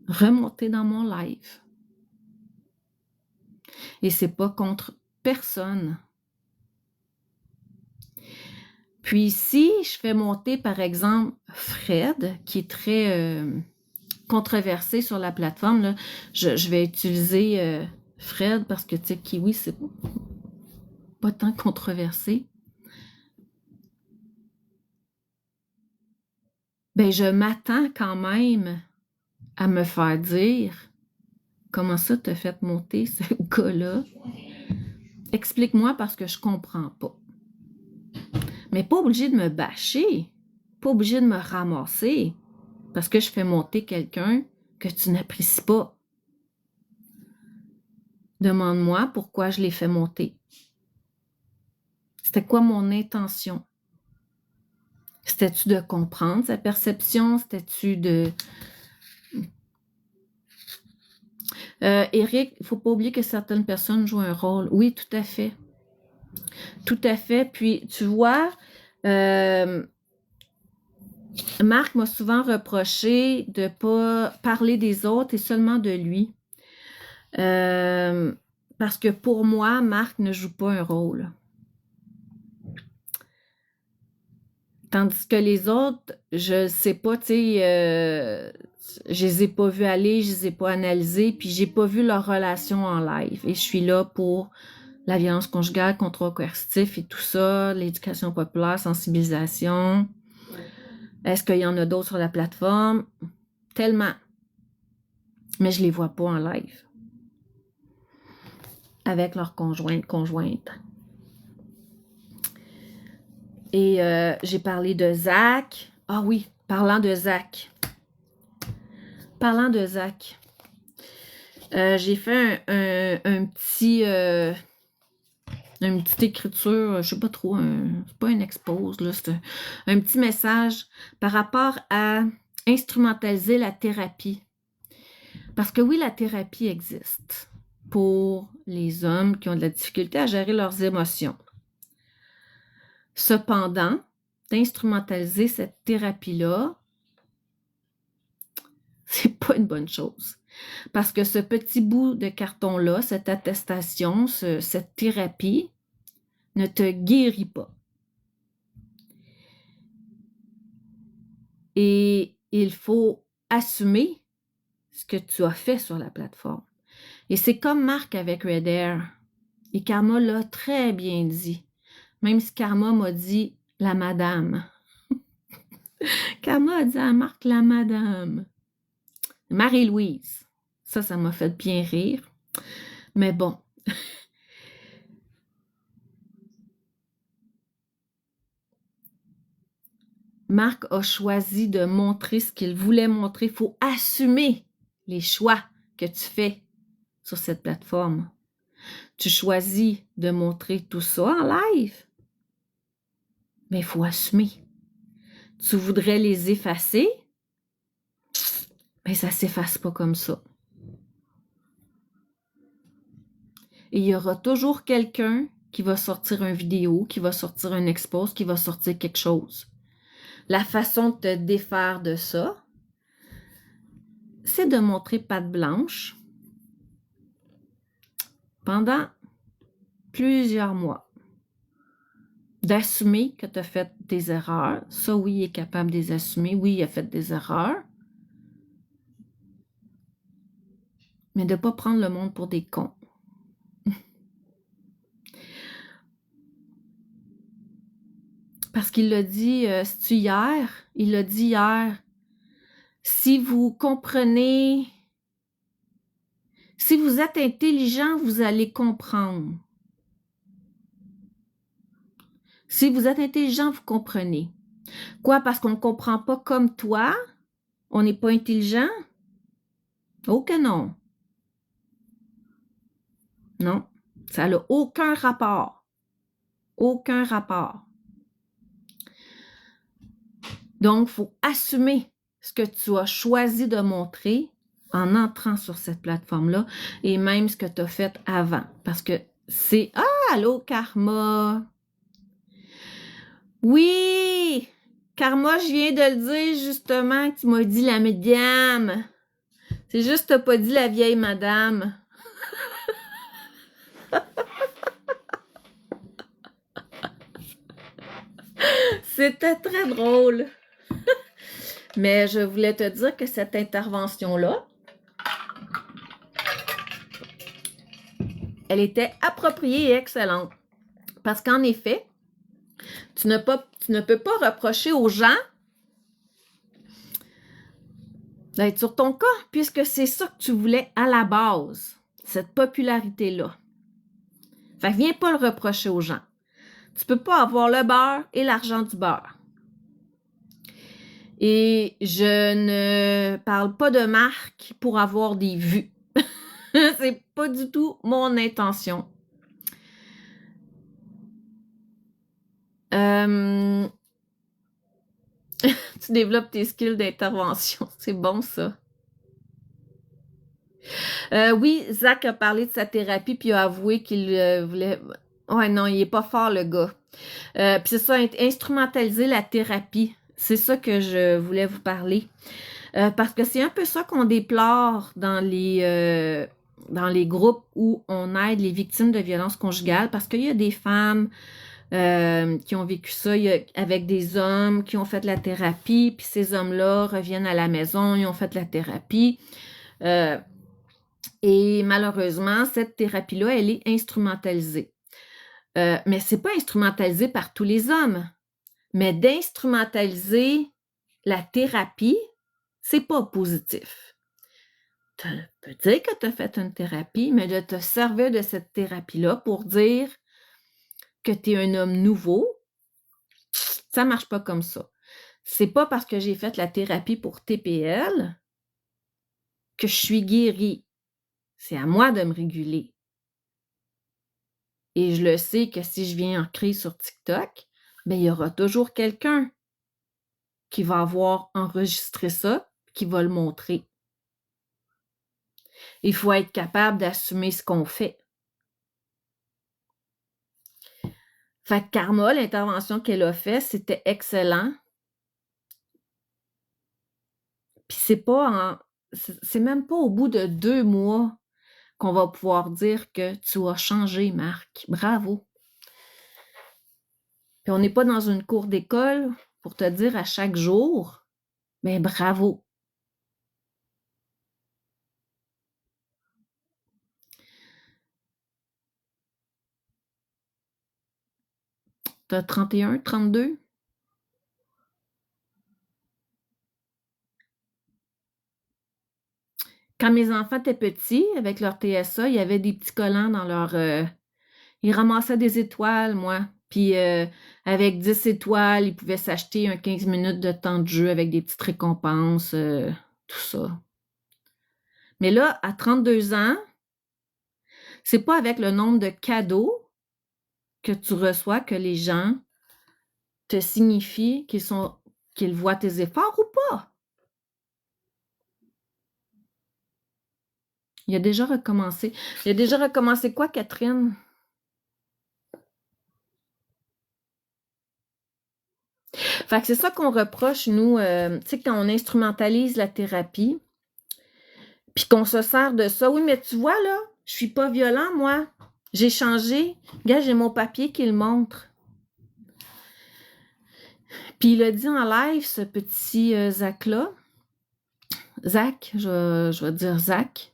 remonter dans mon live. Et c'est pas contre personne. Puis si je fais monter, par exemple, Fred, qui est très controversé sur la plateforme, là, je vais utiliser Fred parce que, tu sais, Kiwi, c'est pas tant controversé. Ben, je m'attends quand même à me faire dire comment ça t'as fait monter ce gars-là. Explique-moi parce que je comprends pas. Mais pas obligé de me bâcher, pas obligé de me ramasser parce que je fais monter quelqu'un que tu n'apprécies pas. Demande-moi pourquoi je l'ai fait monter. C'était quoi mon intention? C'était-tu de comprendre sa perception? C'était-tu de... Éric, il ne faut pas oublier que certaines personnes jouent un rôle. Oui, tout à fait. Tout à fait. Puis, tu vois, Marc m'a souvent reproché de ne pas parler des autres et seulement de lui. Parce que pour moi, Marc ne joue pas un rôle. Tandis que les autres, je sais pas, tu sais, je les ai pas vus aller, je les ai pas analysés, puis j'ai pas vu leur relation en live. Et je suis là pour la violence conjugale, contrôle coercitif et tout ça, l'éducation populaire, sensibilisation. Est-ce qu'il y en a d'autres sur la plateforme? Tellement. Mais je les vois pas en live. Avec leurs conjointes. Et j'ai parlé de Zach. Ah oui, parlant de Zach. J'ai fait une petite écriture, je sais pas trop, c'est pas une expose, là, c'est un petit message par rapport à instrumentaliser la thérapie. Parce que oui, la thérapie existe pour les hommes qui ont de la difficulté à gérer leurs émotions. Cependant, d'instrumentaliser cette thérapie-là, c'est pas une bonne chose. Parce que ce petit bout de carton-là, cette attestation, cette thérapie, ne te guérit pas. Et il faut assumer ce que tu as fait sur la plateforme. Et c'est comme Marc avec Red Air. Et Karma l'a très bien dit. Même si Karma m'a dit la madame. Karma a dit à Marc la madame. Marie-Louise. Ça m'a fait bien rire. Mais bon. Marc a choisi de montrer ce qu'il voulait montrer. Il faut assumer les choix que tu fais sur cette plateforme. Tu choisis de montrer tout ça en live, mais il faut assumer. Tu voudrais les effacer, mais ça ne s'efface pas comme ça. Et il y aura toujours quelqu'un qui va sortir une vidéo, qui va sortir un expose, qui va sortir quelque chose. La façon de te défaire de ça, c'est de montrer patte blanche pendant plusieurs mois. D'assumer que tu as fait des erreurs. Ça, oui, il est capable de les assumer. Oui, il a fait des erreurs. Mais de ne pas prendre le monde pour des cons. Parce qu'il l'a dit, c'est-tu hier? Il l'a dit hier. Si vous comprenez, si vous êtes intelligent, vous allez comprendre. Si vous êtes intelligent, vous comprenez. Quoi? Parce qu'on ne comprend pas comme toi? On n'est pas intelligent? Oh que non. Non. Ça n'a aucun rapport. Aucun rapport. Donc, il faut assumer ce que tu as choisi de montrer en entrant sur cette plateforme-là et même ce que tu as fait avant. Parce que c'est... Ah, allô, Karma! Oui! Karma, je viens de le dire justement que tu m'as dit la médium. C'est juste que tu n'as pas dit la vieille madame. C'était très drôle. Mais je voulais te dire que cette intervention-là, elle était appropriée et excellente. Parce qu'en effet, tu ne peux pas reprocher aux gens d'être sur ton cas, puisque c'est ça que tu voulais à la base, cette popularité-là. Fait que viens pas le reprocher aux gens. Tu peux pas avoir le beurre et l'argent du beurre. Et je ne parle pas de marque pour avoir des vues. C'est pas du tout mon intention. Tu développes tes skills d'intervention. C'est bon, ça. Oui, Zach a parlé de sa thérapie puis a avoué qu'il voulait... Ouais, non, il est pas fort, le gars. Puis c'est ça, instrumentaliser la thérapie. C'est ça que je voulais vous parler. Parce que c'est un peu ça qu'on déplore dans les groupes où on aide les victimes de violences conjugales, parce qu'il y a des femmes qui ont vécu ça avec des hommes qui ont fait la thérapie, puis ces hommes-là reviennent à la maison, ils ont fait la thérapie. Et malheureusement, cette thérapie-là, elle est instrumentalisée. Mais c'est pas instrumentalisé par tous les hommes. Mais d'instrumentaliser la thérapie, c'est pas positif. Tu peux dire que tu as fait une thérapie, mais de te servir de cette thérapie-là pour dire que tu es un homme nouveau, ça marche pas comme ça. C'est pas parce que j'ai fait la thérapie pour TPL que je suis guérie. C'est à moi de me réguler. Et je le sais que si je viens en crise sur TikTok, ben, il y aura toujours quelqu'un qui va avoir enregistré ça, qui va le montrer. Il faut être capable d'assumer ce qu'on fait. Fait que Karma, l'intervention qu'elle a faite, c'était excellent. Puis c'est même pas au bout de 2 mois qu'on va pouvoir dire que tu as changé, Marc. Bravo. Puis on n'est pas dans une cour d'école pour te dire à chaque jour Ben bravo! Tu as 31, 32? Quand mes enfants étaient petits, avec leur TSA, il y avait des petits collants dans leur, ils ramassaient des étoiles, moi. Puis avec 10 étoiles, ils pouvaient s'acheter un 15 minutes de temps de jeu avec des petites récompenses, tout ça. Mais là, à 32 ans, c'est pas avec le nombre de cadeaux que tu reçois que les gens te signifient qu'ils voient tes efforts ou pas. Il a déjà recommencé. Il a déjà recommencé quoi, Catherine? Fait que c'est ça qu'on reproche, nous, tu sais, quand on instrumentalise la thérapie, puis qu'on se sert de ça. Oui, mais tu vois, là, je suis pas violent, moi. J'ai changé. Regarde, j'ai mon papier qui le montre. Puis il a dit en live, ce petit Zach-là. Zach, je vais dire Zach.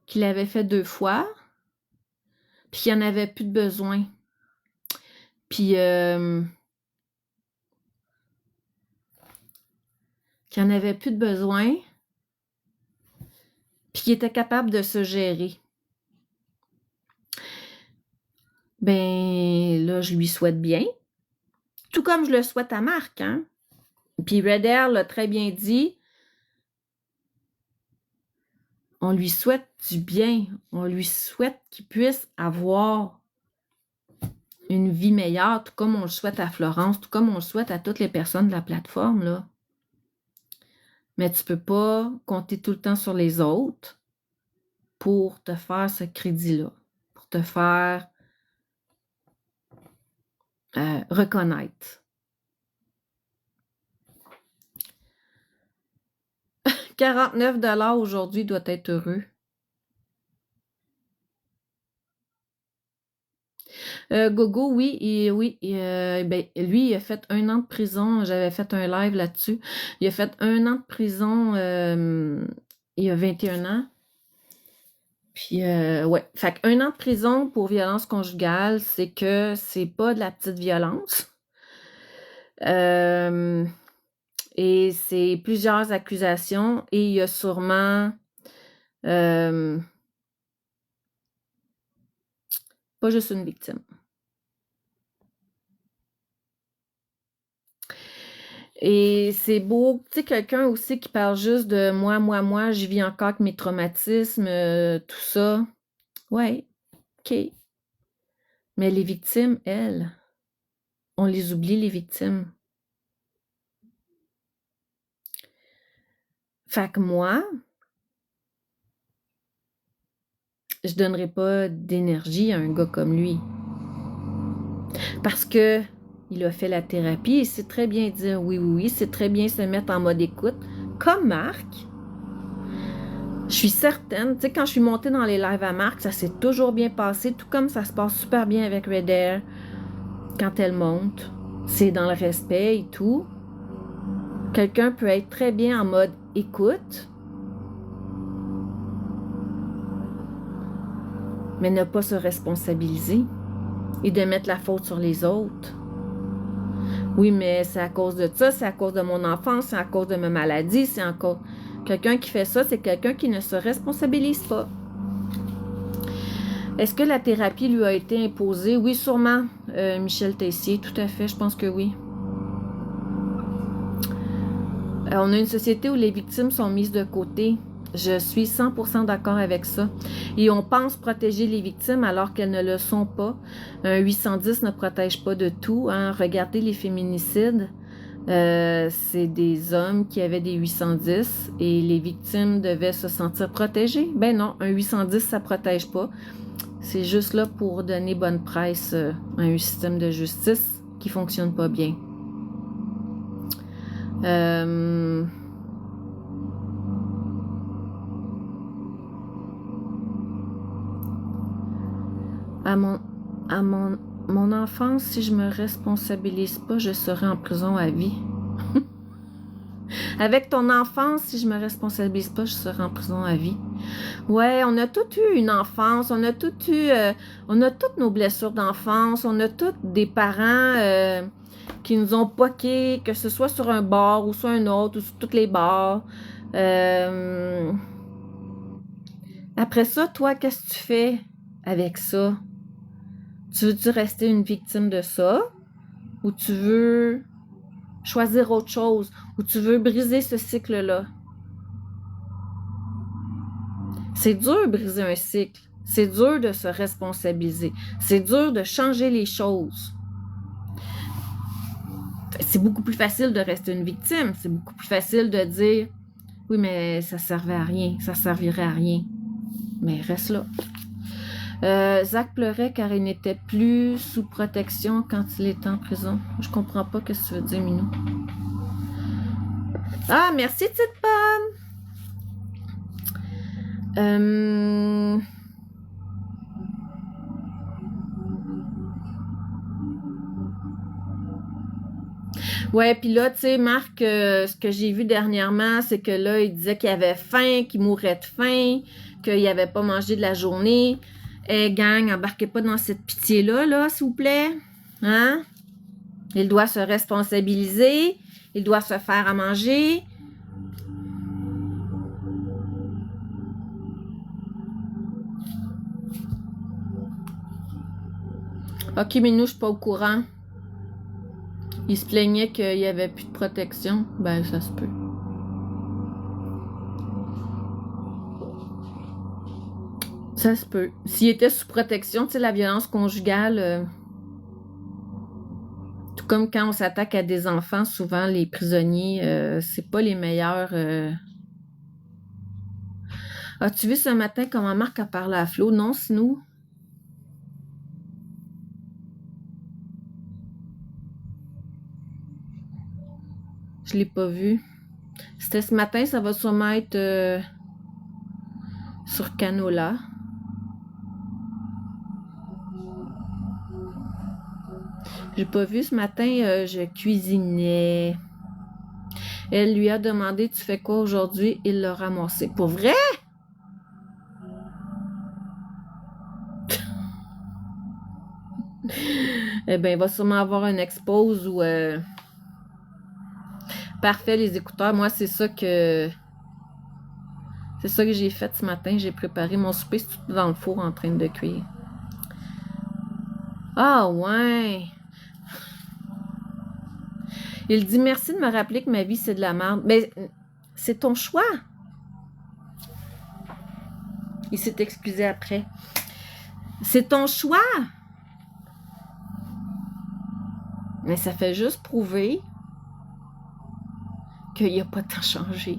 Qu'il avait fait 2 fois. Puis qu'il n'y en avait plus de besoin. Puis qu'il n'y en avait plus de besoin. Puis qu'il était capable de se gérer. Ben là, je lui souhaite bien. Tout comme je le souhaite à Marc, hein. Puis Red Air l'a très bien dit. On lui souhaite du bien. On lui souhaite qu'il puisse avoir une vie meilleure, tout comme on le souhaite à Florence, tout comme on le souhaite à toutes les personnes de la plateforme, là. Mais tu peux pas compter tout le temps sur les autres pour te faire ce crédit-là, pour te faire reconnaître. 49 $ aujourd'hui doit être heureux. Gogo, oui, ben, lui, il a fait 1 an de prison. J'avais fait un live là-dessus. Il a fait 1 an de prison il y a 21 ans. Puis, ouais. Fait qu'1 an de prison pour violence conjugale, c'est que c'est pas de la petite violence. Et c'est plusieurs accusations et il y a sûrement pas juste une victime. Et c'est beau, tu sais, quelqu'un aussi qui parle juste de moi, je vis encore avec mes traumatismes, tout ça. Ouais, OK. Mais les victimes, elles, on les oublie, les victimes. Fait que moi, je donnerais pas d'énergie à un gars comme lui. Parce que il a fait la thérapie, il sait très bien dire oui, il sait très bien se mettre en mode écoute. Comme Marc, je suis certaine, tu sais, quand je suis montée dans les lives à Marc, ça s'est toujours bien passé, tout comme ça se passe super bien avec Red Air quand elle monte. C'est dans le respect et tout. Quelqu'un peut être très bien en mode écoute, mais ne pas se responsabiliser et de mettre la faute sur les autres. Oui, mais c'est à cause de ça, c'est à cause de mon enfance, c'est à cause de ma maladie, c'est encore... Quelqu'un qui fait ça, c'est quelqu'un qui ne se responsabilise pas. Est-ce que la thérapie lui a été imposée? Oui, sûrement, Michel Tessier, tout à fait, je pense que oui. On a une société où les victimes sont mises de côté. Je suis 100% d'accord avec ça. Et on pense protéger les victimes alors qu'elles ne le sont pas. Un 810 ne protège pas de tout, hein. Regardez les féminicides. C'est des hommes qui avaient des 810 et les victimes devaient se sentir protégées. Ben non, un 810, ça protège pas. C'est juste là pour donner bonne presse à un système de justice qui fonctionne pas bien. À mon Mon enfance, si je me responsabilise pas, je serai en prison à vie. Avec ton enfance, si je me responsabilise pas, je serai en prison à vie. Ouais, on a tous eu une enfance, on a toutes nos blessures d'enfance, on a tous des parents qui nous ont poqués, que ce soit sur un bord ou sur un autre, ou sur tous les bords. Après ça, toi, qu'est-ce que tu fais avec ça? Tu veux-tu rester une victime de ça? Ou tu veux choisir autre chose? Ou tu veux briser ce cycle-là? C'est dur de briser un cycle. C'est dur de se responsabiliser. C'est dur de changer les choses. C'est beaucoup plus facile de rester une victime. C'est beaucoup plus facile de dire « Oui, mais ça servait à rien. Ça servirait à rien. » Mais reste là. Zach pleurait car il n'était plus sous protection quand il était en prison. Je comprends pas ce que tu veux dire, Minou. Ah, merci, petite pomme! Ouais, puis là, tu sais, Marc, ce que j'ai vu dernièrement, c'est que là, il disait qu'il avait faim, qu'il mourrait de faim, qu'il n'avait pas mangé de la journée. Gang, embarquez pas dans cette pitié-là, là, s'il vous plaît. Hein? Il doit se responsabiliser, il doit se faire à manger. Ok, mais nous, je suis pas au courant. Il se plaignait qu'il n'y avait plus de protection. Ben, ça se peut. Ça se peut. S'il était sous protection, tu sais, la violence conjugale, tout comme quand on s'attaque à des enfants, souvent les prisonniers, c'est pas les meilleurs. As-tu vu ce matin comment Marc a parlé à Flo? Non, Sinou? Je l'ai pas vu. C'était ce matin, ça va sûrement être sur Canola. J'ai pas vu ce matin, je cuisinais. Elle lui a demandé « Tu fais quoi aujourd'hui? » Il l'a ramassé. Pour vrai? Eh bien, il va sûrement avoir une expose ou... Parfait, les écouteurs. Moi, c'est ça que... C'est ça que j'ai fait ce matin. J'ai préparé mon souper. C'est tout dans le four en train de cuire. Ah, ouais! Il dit « Merci de me rappeler que ma vie, c'est de la merde. » Mais c'est ton choix. Il s'est excusé après. C'est ton choix. Mais ça fait juste prouver qu'il n'y a pas tant changé.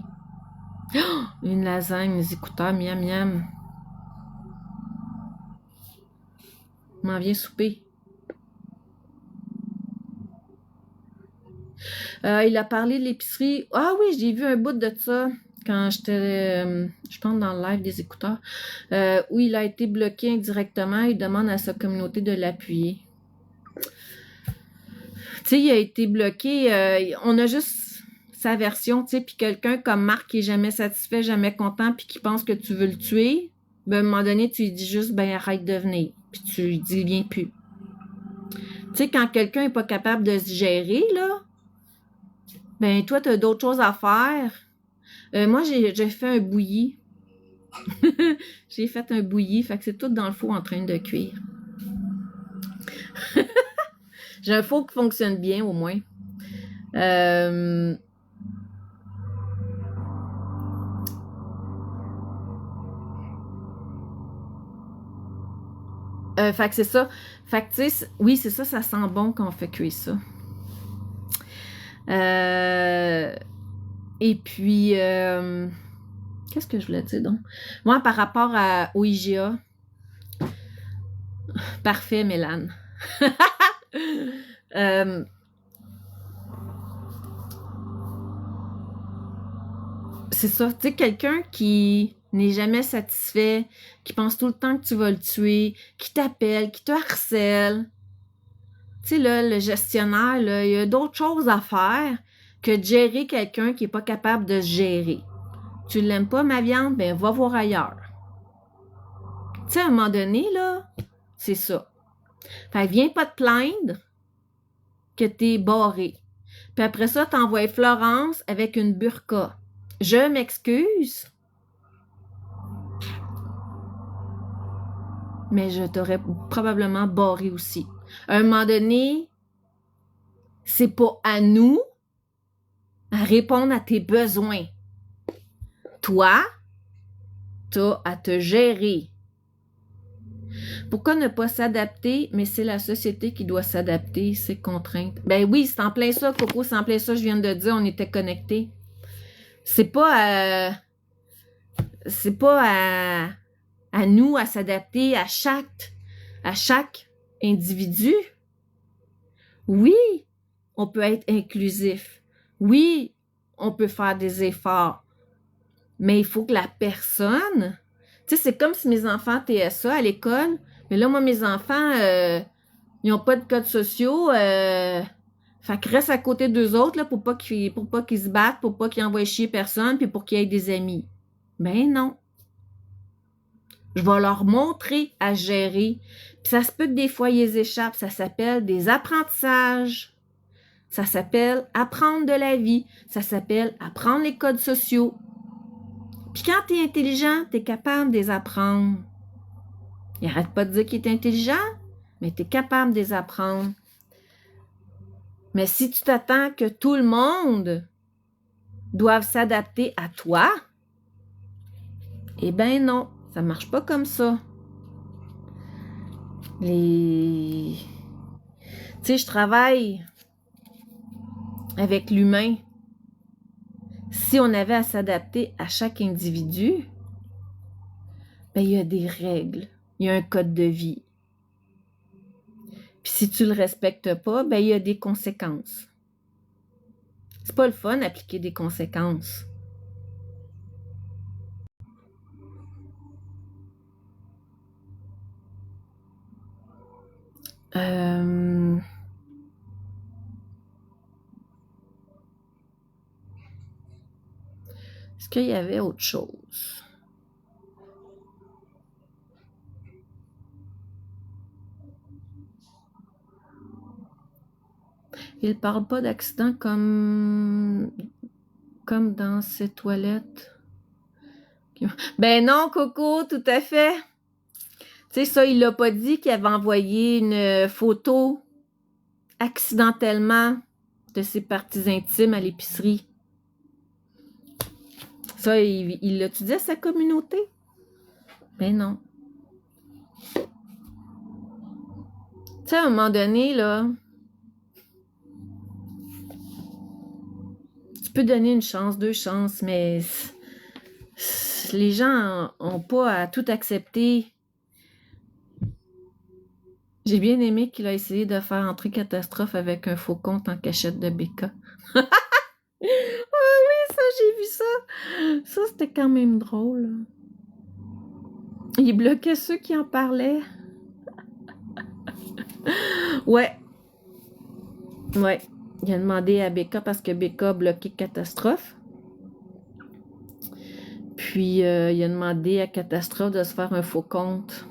Oh, une lasagne, les écouteurs, miam miam. M'en viens souper. Il a parlé de l'épicerie. Ah oui, j'ai vu un bout de ça quand j'étais, je pense, dans le live des écouteurs, où il a été bloqué indirectement. Il demande à sa communauté de l'appuyer. Tu sais, il a été bloqué. On a juste sa version, tu sais, puis quelqu'un comme Marc qui est jamais satisfait, jamais content, puis qui pense que tu veux le tuer, ben, à un moment donné, tu lui dis juste, ben, arrête de venir. Puis tu lui dis, viens plus. Tu sais, quand quelqu'un est pas capable de se gérer, là, ben, toi, t'as d'autres choses à faire. Moi, j'ai fait un bouilli. J'ai fait un bouilli, fait que c'est tout dans le four en train de cuire. J'ai un four qui fonctionne bien, au moins. Fait que c'est ça. Fait que, tu sais, oui, c'est ça, ça sent bon quand on fait cuire ça. Et puis, qu'est-ce que je voulais dire donc? Moi, par rapport au IGA, parfait, Mélane. C'est ça, tu sais, quelqu'un qui n'est jamais satisfait, qui pense tout le temps que tu vas le tuer, qui t'appelle, qui te harcèle, Tu sais, là, le gestionnaire, là, il y a d'autres choses à faire que de gérer quelqu'un qui n'est pas capable de se gérer. Tu l'aimes pas, ma viande? Ben, va voir ailleurs. Tu sais, à un moment donné, là, c'est ça. Fait que viens pas te plaindre que t'es barré. Puis après ça, t'envoies Florence avec une burqa. Je m'excuse, mais je t'aurais probablement barré aussi. À un moment donné, c'est pas à nous à répondre à tes besoins. Toi, t'as à te gérer. Pourquoi ne pas s'adapter? Mais c'est la société qui doit s'adapter, ses contraintes. Ben oui, c'est en plein ça, Coco, c'est en plein ça, je viens de dire, on était connectés. C'est pas à nous à s'adapter à chaque individu. Oui, on peut être inclusif. Oui, on peut faire des efforts. Mais il faut que la personne... Tu sais, c'est comme si mes enfants TSA à l'école, mais là, moi, mes enfants, ils n'ont pas de codes sociaux. Fait qu'ils restent à côté d'eux autres là, pour pas qu'ils se battent, pour pas qu'ils envoient chier personne, puis pour qu'ils aient des amis. Ben non. Je vais leur montrer à gérer. Puis ça se peut que des fois, ils échappent. Ça s'appelle des apprentissages. Ça s'appelle apprendre de la vie. Ça s'appelle apprendre les codes sociaux. Puis quand tu es intelligent, tu es capable de les apprendre. Il n'arrête pas de dire qu'il est intelligent, mais tu es capable de les apprendre. Mais si tu t'attends que tout le monde doive s'adapter à toi, eh ben non, ça ne marche pas comme ça. Tu sais, je travaille avec l'humain. Si on avait à s'adapter à chaque individu, ben il y a des règles, il y a un code de vie. Puis si tu le respectes pas, ben il y a des conséquences. C'est pas le fun d'appliquer des conséquences. Est-ce qu'il y avait autre chose? Il parle pas d'accident comme dans ces toilettes. Ben non, Coco, tout à fait. Tu sais, ça, il l'a pas dit qu'il avait envoyé une photo accidentellement de ses parties intimes à l'épicerie. Ça, il l'a-tu dit à sa communauté? Ben non. Tu sais, à un moment donné, là, tu peux donner une chance, 2 chances, mais les gens n'ont pas à tout accepter. J'ai bien aimé qu'il a essayé de faire entrer Catastrophe avec un faux compte en cachette de Becca. Ah oui, ça, j'ai vu ça. Ça, c'était quand même drôle. Il bloquait ceux qui en parlaient. Ouais. Ouais. Il a demandé à Becca parce que Becca a bloqué Catastrophe. Puis, il a demandé à Catastrophe de se faire un faux compte.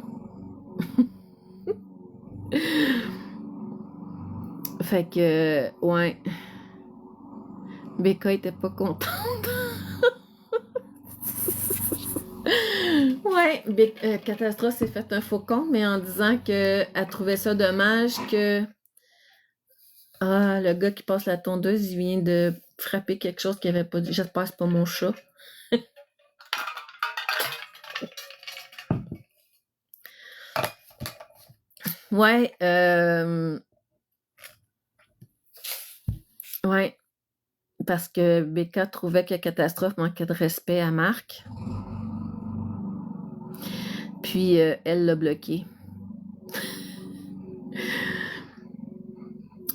Fait que, ouais. Becca était pas contente. Ouais, Catastrophe s'est fait un faux compte, mais en disant qu'elle trouvait ça dommage que le gars qui passe la tondeuse, il vient de frapper quelque chose qu'il avait pas dit. J'espère que c'est pas mon chat. Ouais, ouais, parce que Becca trouvait que Catastrophe manquait de respect à Marc. Puis, elle l'a bloqué.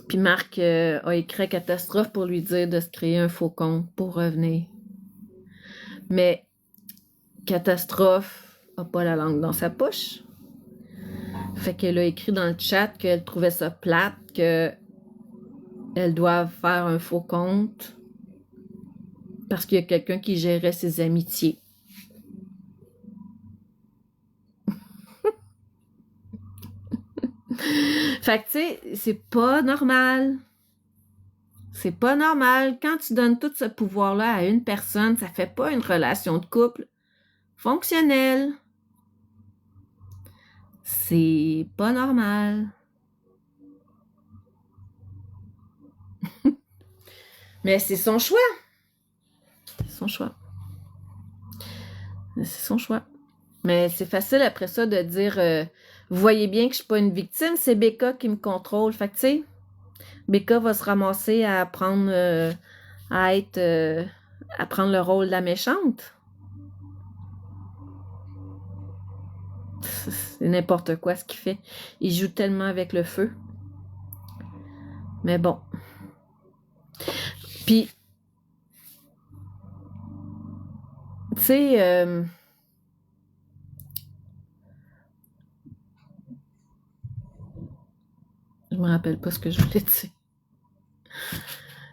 Puis Marc a écrit à Catastrophe pour lui dire de se créer un faux compte pour revenir. Mais Catastrophe n'a pas la langue dans sa poche. Fait qu'elle a écrit dans le chat qu'elle trouvait ça plate, qu'elle doit faire un faux compte parce qu'il y a quelqu'un qui gérait ses amitiés. Fait que, tu sais, c'est pas normal. C'est pas normal. Quand tu donnes tout ce pouvoir-là à une personne, ça fait pas une relation de couple fonctionnelle. C'est pas normal. Mais c'est son choix. C'est son choix. C'est son choix. Mais c'est facile après ça de dire vous voyez bien que je suis pas une victime, c'est Becca qui me contrôle. Fait que tu sais, Becca va se ramasser à prendre à prendre le rôle de la méchante. C'est n'importe quoi ce qu'il fait. Il joue tellement avec le feu. Mais bon. Puis, tu sais, je me rappelle pas ce que je voulais dire.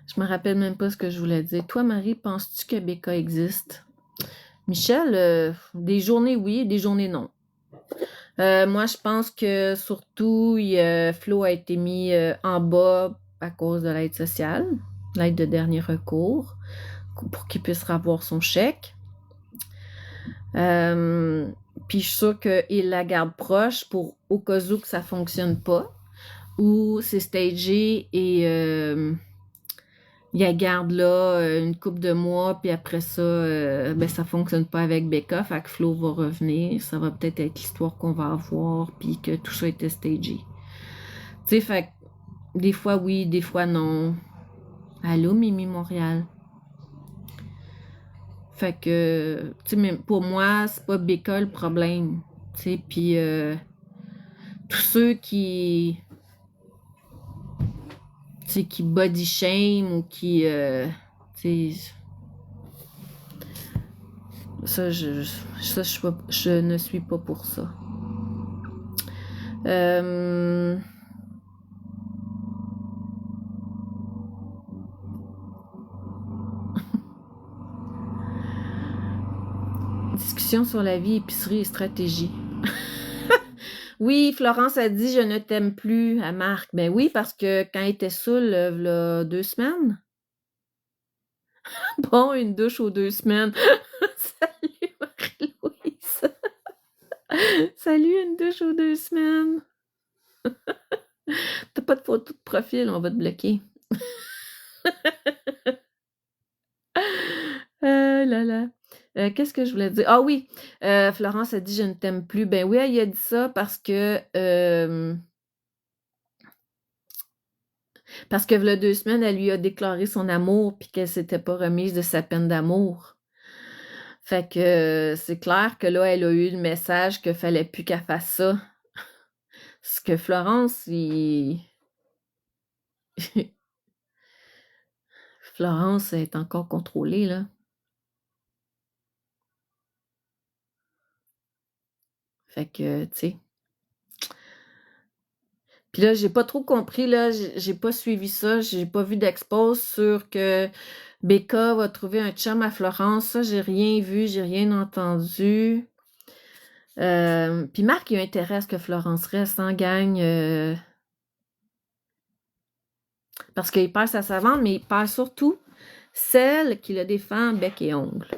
Je me rappelle même pas ce que je voulais dire. Toi, Marie, penses-tu que Becca existe? Michel, des journées oui, des journées non. Moi, je pense que surtout, Flo a été mis en bas à cause de l'aide sociale, l'aide de dernier recours, pour qu'il puisse avoir son chèque. Puis je suis sûre qu'il la garde proche pour au cas où que ça fonctionne pas, ou c'est stagé et il la garde là une couple de mois, puis après ça, ben ça fonctionne pas avec Becca, fait que Flo va revenir. Ça va peut-être être l'histoire qu'on va avoir, puis que tout ça était stagé. Tu sais, fait que des fois oui, des fois non. Allô, Mimi Montréal? Fait que, tu sais, pour moi, c'est pas Becca le problème. Tu sais, puis tous ceux qui body shame ou qui, tu sais, ça, je ne suis pas pour ça. Discussion sur la vie, épicerie et stratégie. Oui, Florence a dit « Je ne t'aime plus » à Marc. Ben oui, parce que quand elle était saoule, il y a 2 semaines. Bon, une douche aux 2 semaines. Salut Marie-Louise. Salut, une douche aux 2 semaines. T'as pas de photo de profil, on va te bloquer. Là là. Qu'est-ce que je voulais dire? Ah oui, Florence a dit « Je ne t'aime plus ». Ben oui, elle a dit ça parce que v'là 2 semaines, elle lui a déclaré son amour puis qu'elle s'était pas remise de sa peine d'amour. Fait que c'est clair que là, elle a eu le message qu'il fallait plus qu'elle fasse ça. Parce que Florence, Florence est encore contrôlée, là. Fait que, tu sais. Puis là, j'ai pas trop compris, là, j'ai pas suivi ça, j'ai pas vu d'expose sur que Becca va trouver un chum à Florence. Ça, j'ai rien vu, j'ai rien entendu. Puis Marc, il a intérêt à ce que Florence reste en gang. Parce qu'il perd sa savante, mais il perd surtout celle qui le défend bec et ongle.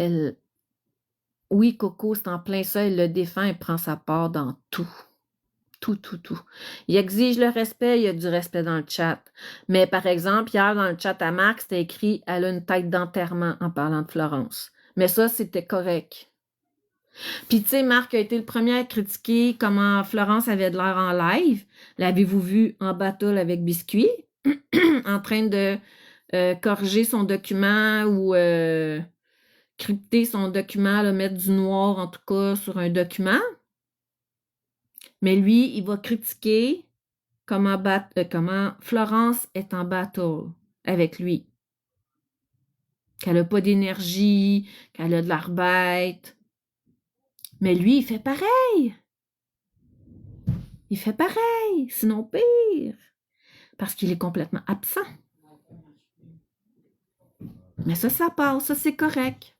Elle, oui, Coco, c'est en plein ça, elle le défend, elle prend sa part dans tout. Tout, tout, tout. Il exige le respect, il y a du respect dans le chat. Mais par exemple, hier, dans le chat à Marc, c'était écrit « Elle a une tête d'enterrement » en parlant de Florence. Mais ça, c'était correct. Puis, tu sais, Marc a été le premier à critiquer comment Florence avait de l'air en live. L'avez-vous vu en battle avec Biscuit? En train de corriger son document ou crypter son document, là, mettre du noir, en tout cas, sur un document. Mais lui, il va critiquer comment Florence est en battle avec lui. Qu'elle n'a pas d'énergie, qu'elle a de l'air bête. Mais lui, il fait pareil. Il fait pareil, sinon pire. Parce qu'il est complètement absent. Mais ça passe, ça c'est correct.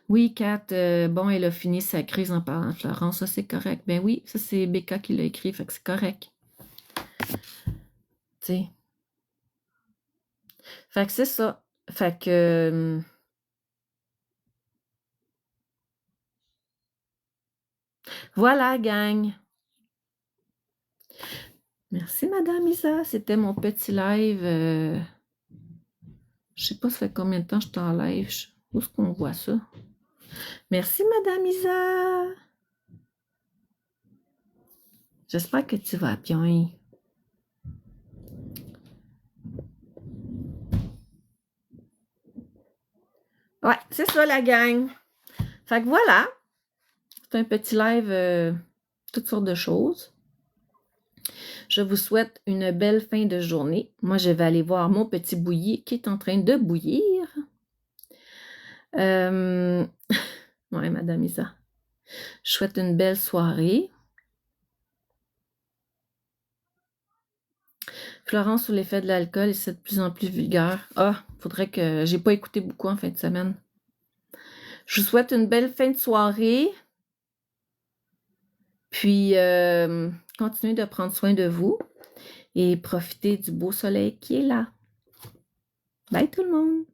Oui, Kat, bon, elle a fini sa crise en parlant de Florence, ça c'est correct. Ben oui, ça c'est Becca qui l'a écrit, fait que c'est correct. Tu sais. Fait que c'est ça. Fait que... voilà, gang. Merci, Madame Isa. C'était mon petit live. Je sais pas ça fait combien de temps je suis en live. Où est-ce qu'on voit ça? Merci, Madame Isa. J'espère que tu vas bien. Ouais, c'est ça, la gang. Fait que voilà. C'est un petit live, toutes sortes de choses. Je vous souhaite une belle fin de journée. Moi, je vais aller voir mon petit bouilli qui est en train de bouillir. Ouais, Madame Isa. Je souhaite une belle soirée. Florence sous l'effet de l'alcool, c'est de plus en plus vulgaire. Ah, faudrait que... J'ai pas écouté beaucoup en fin de semaine. Je vous souhaite une belle fin de soirée. Puis, continuez de prendre soin de vous et profitez du beau soleil qui est là. Bye tout le monde!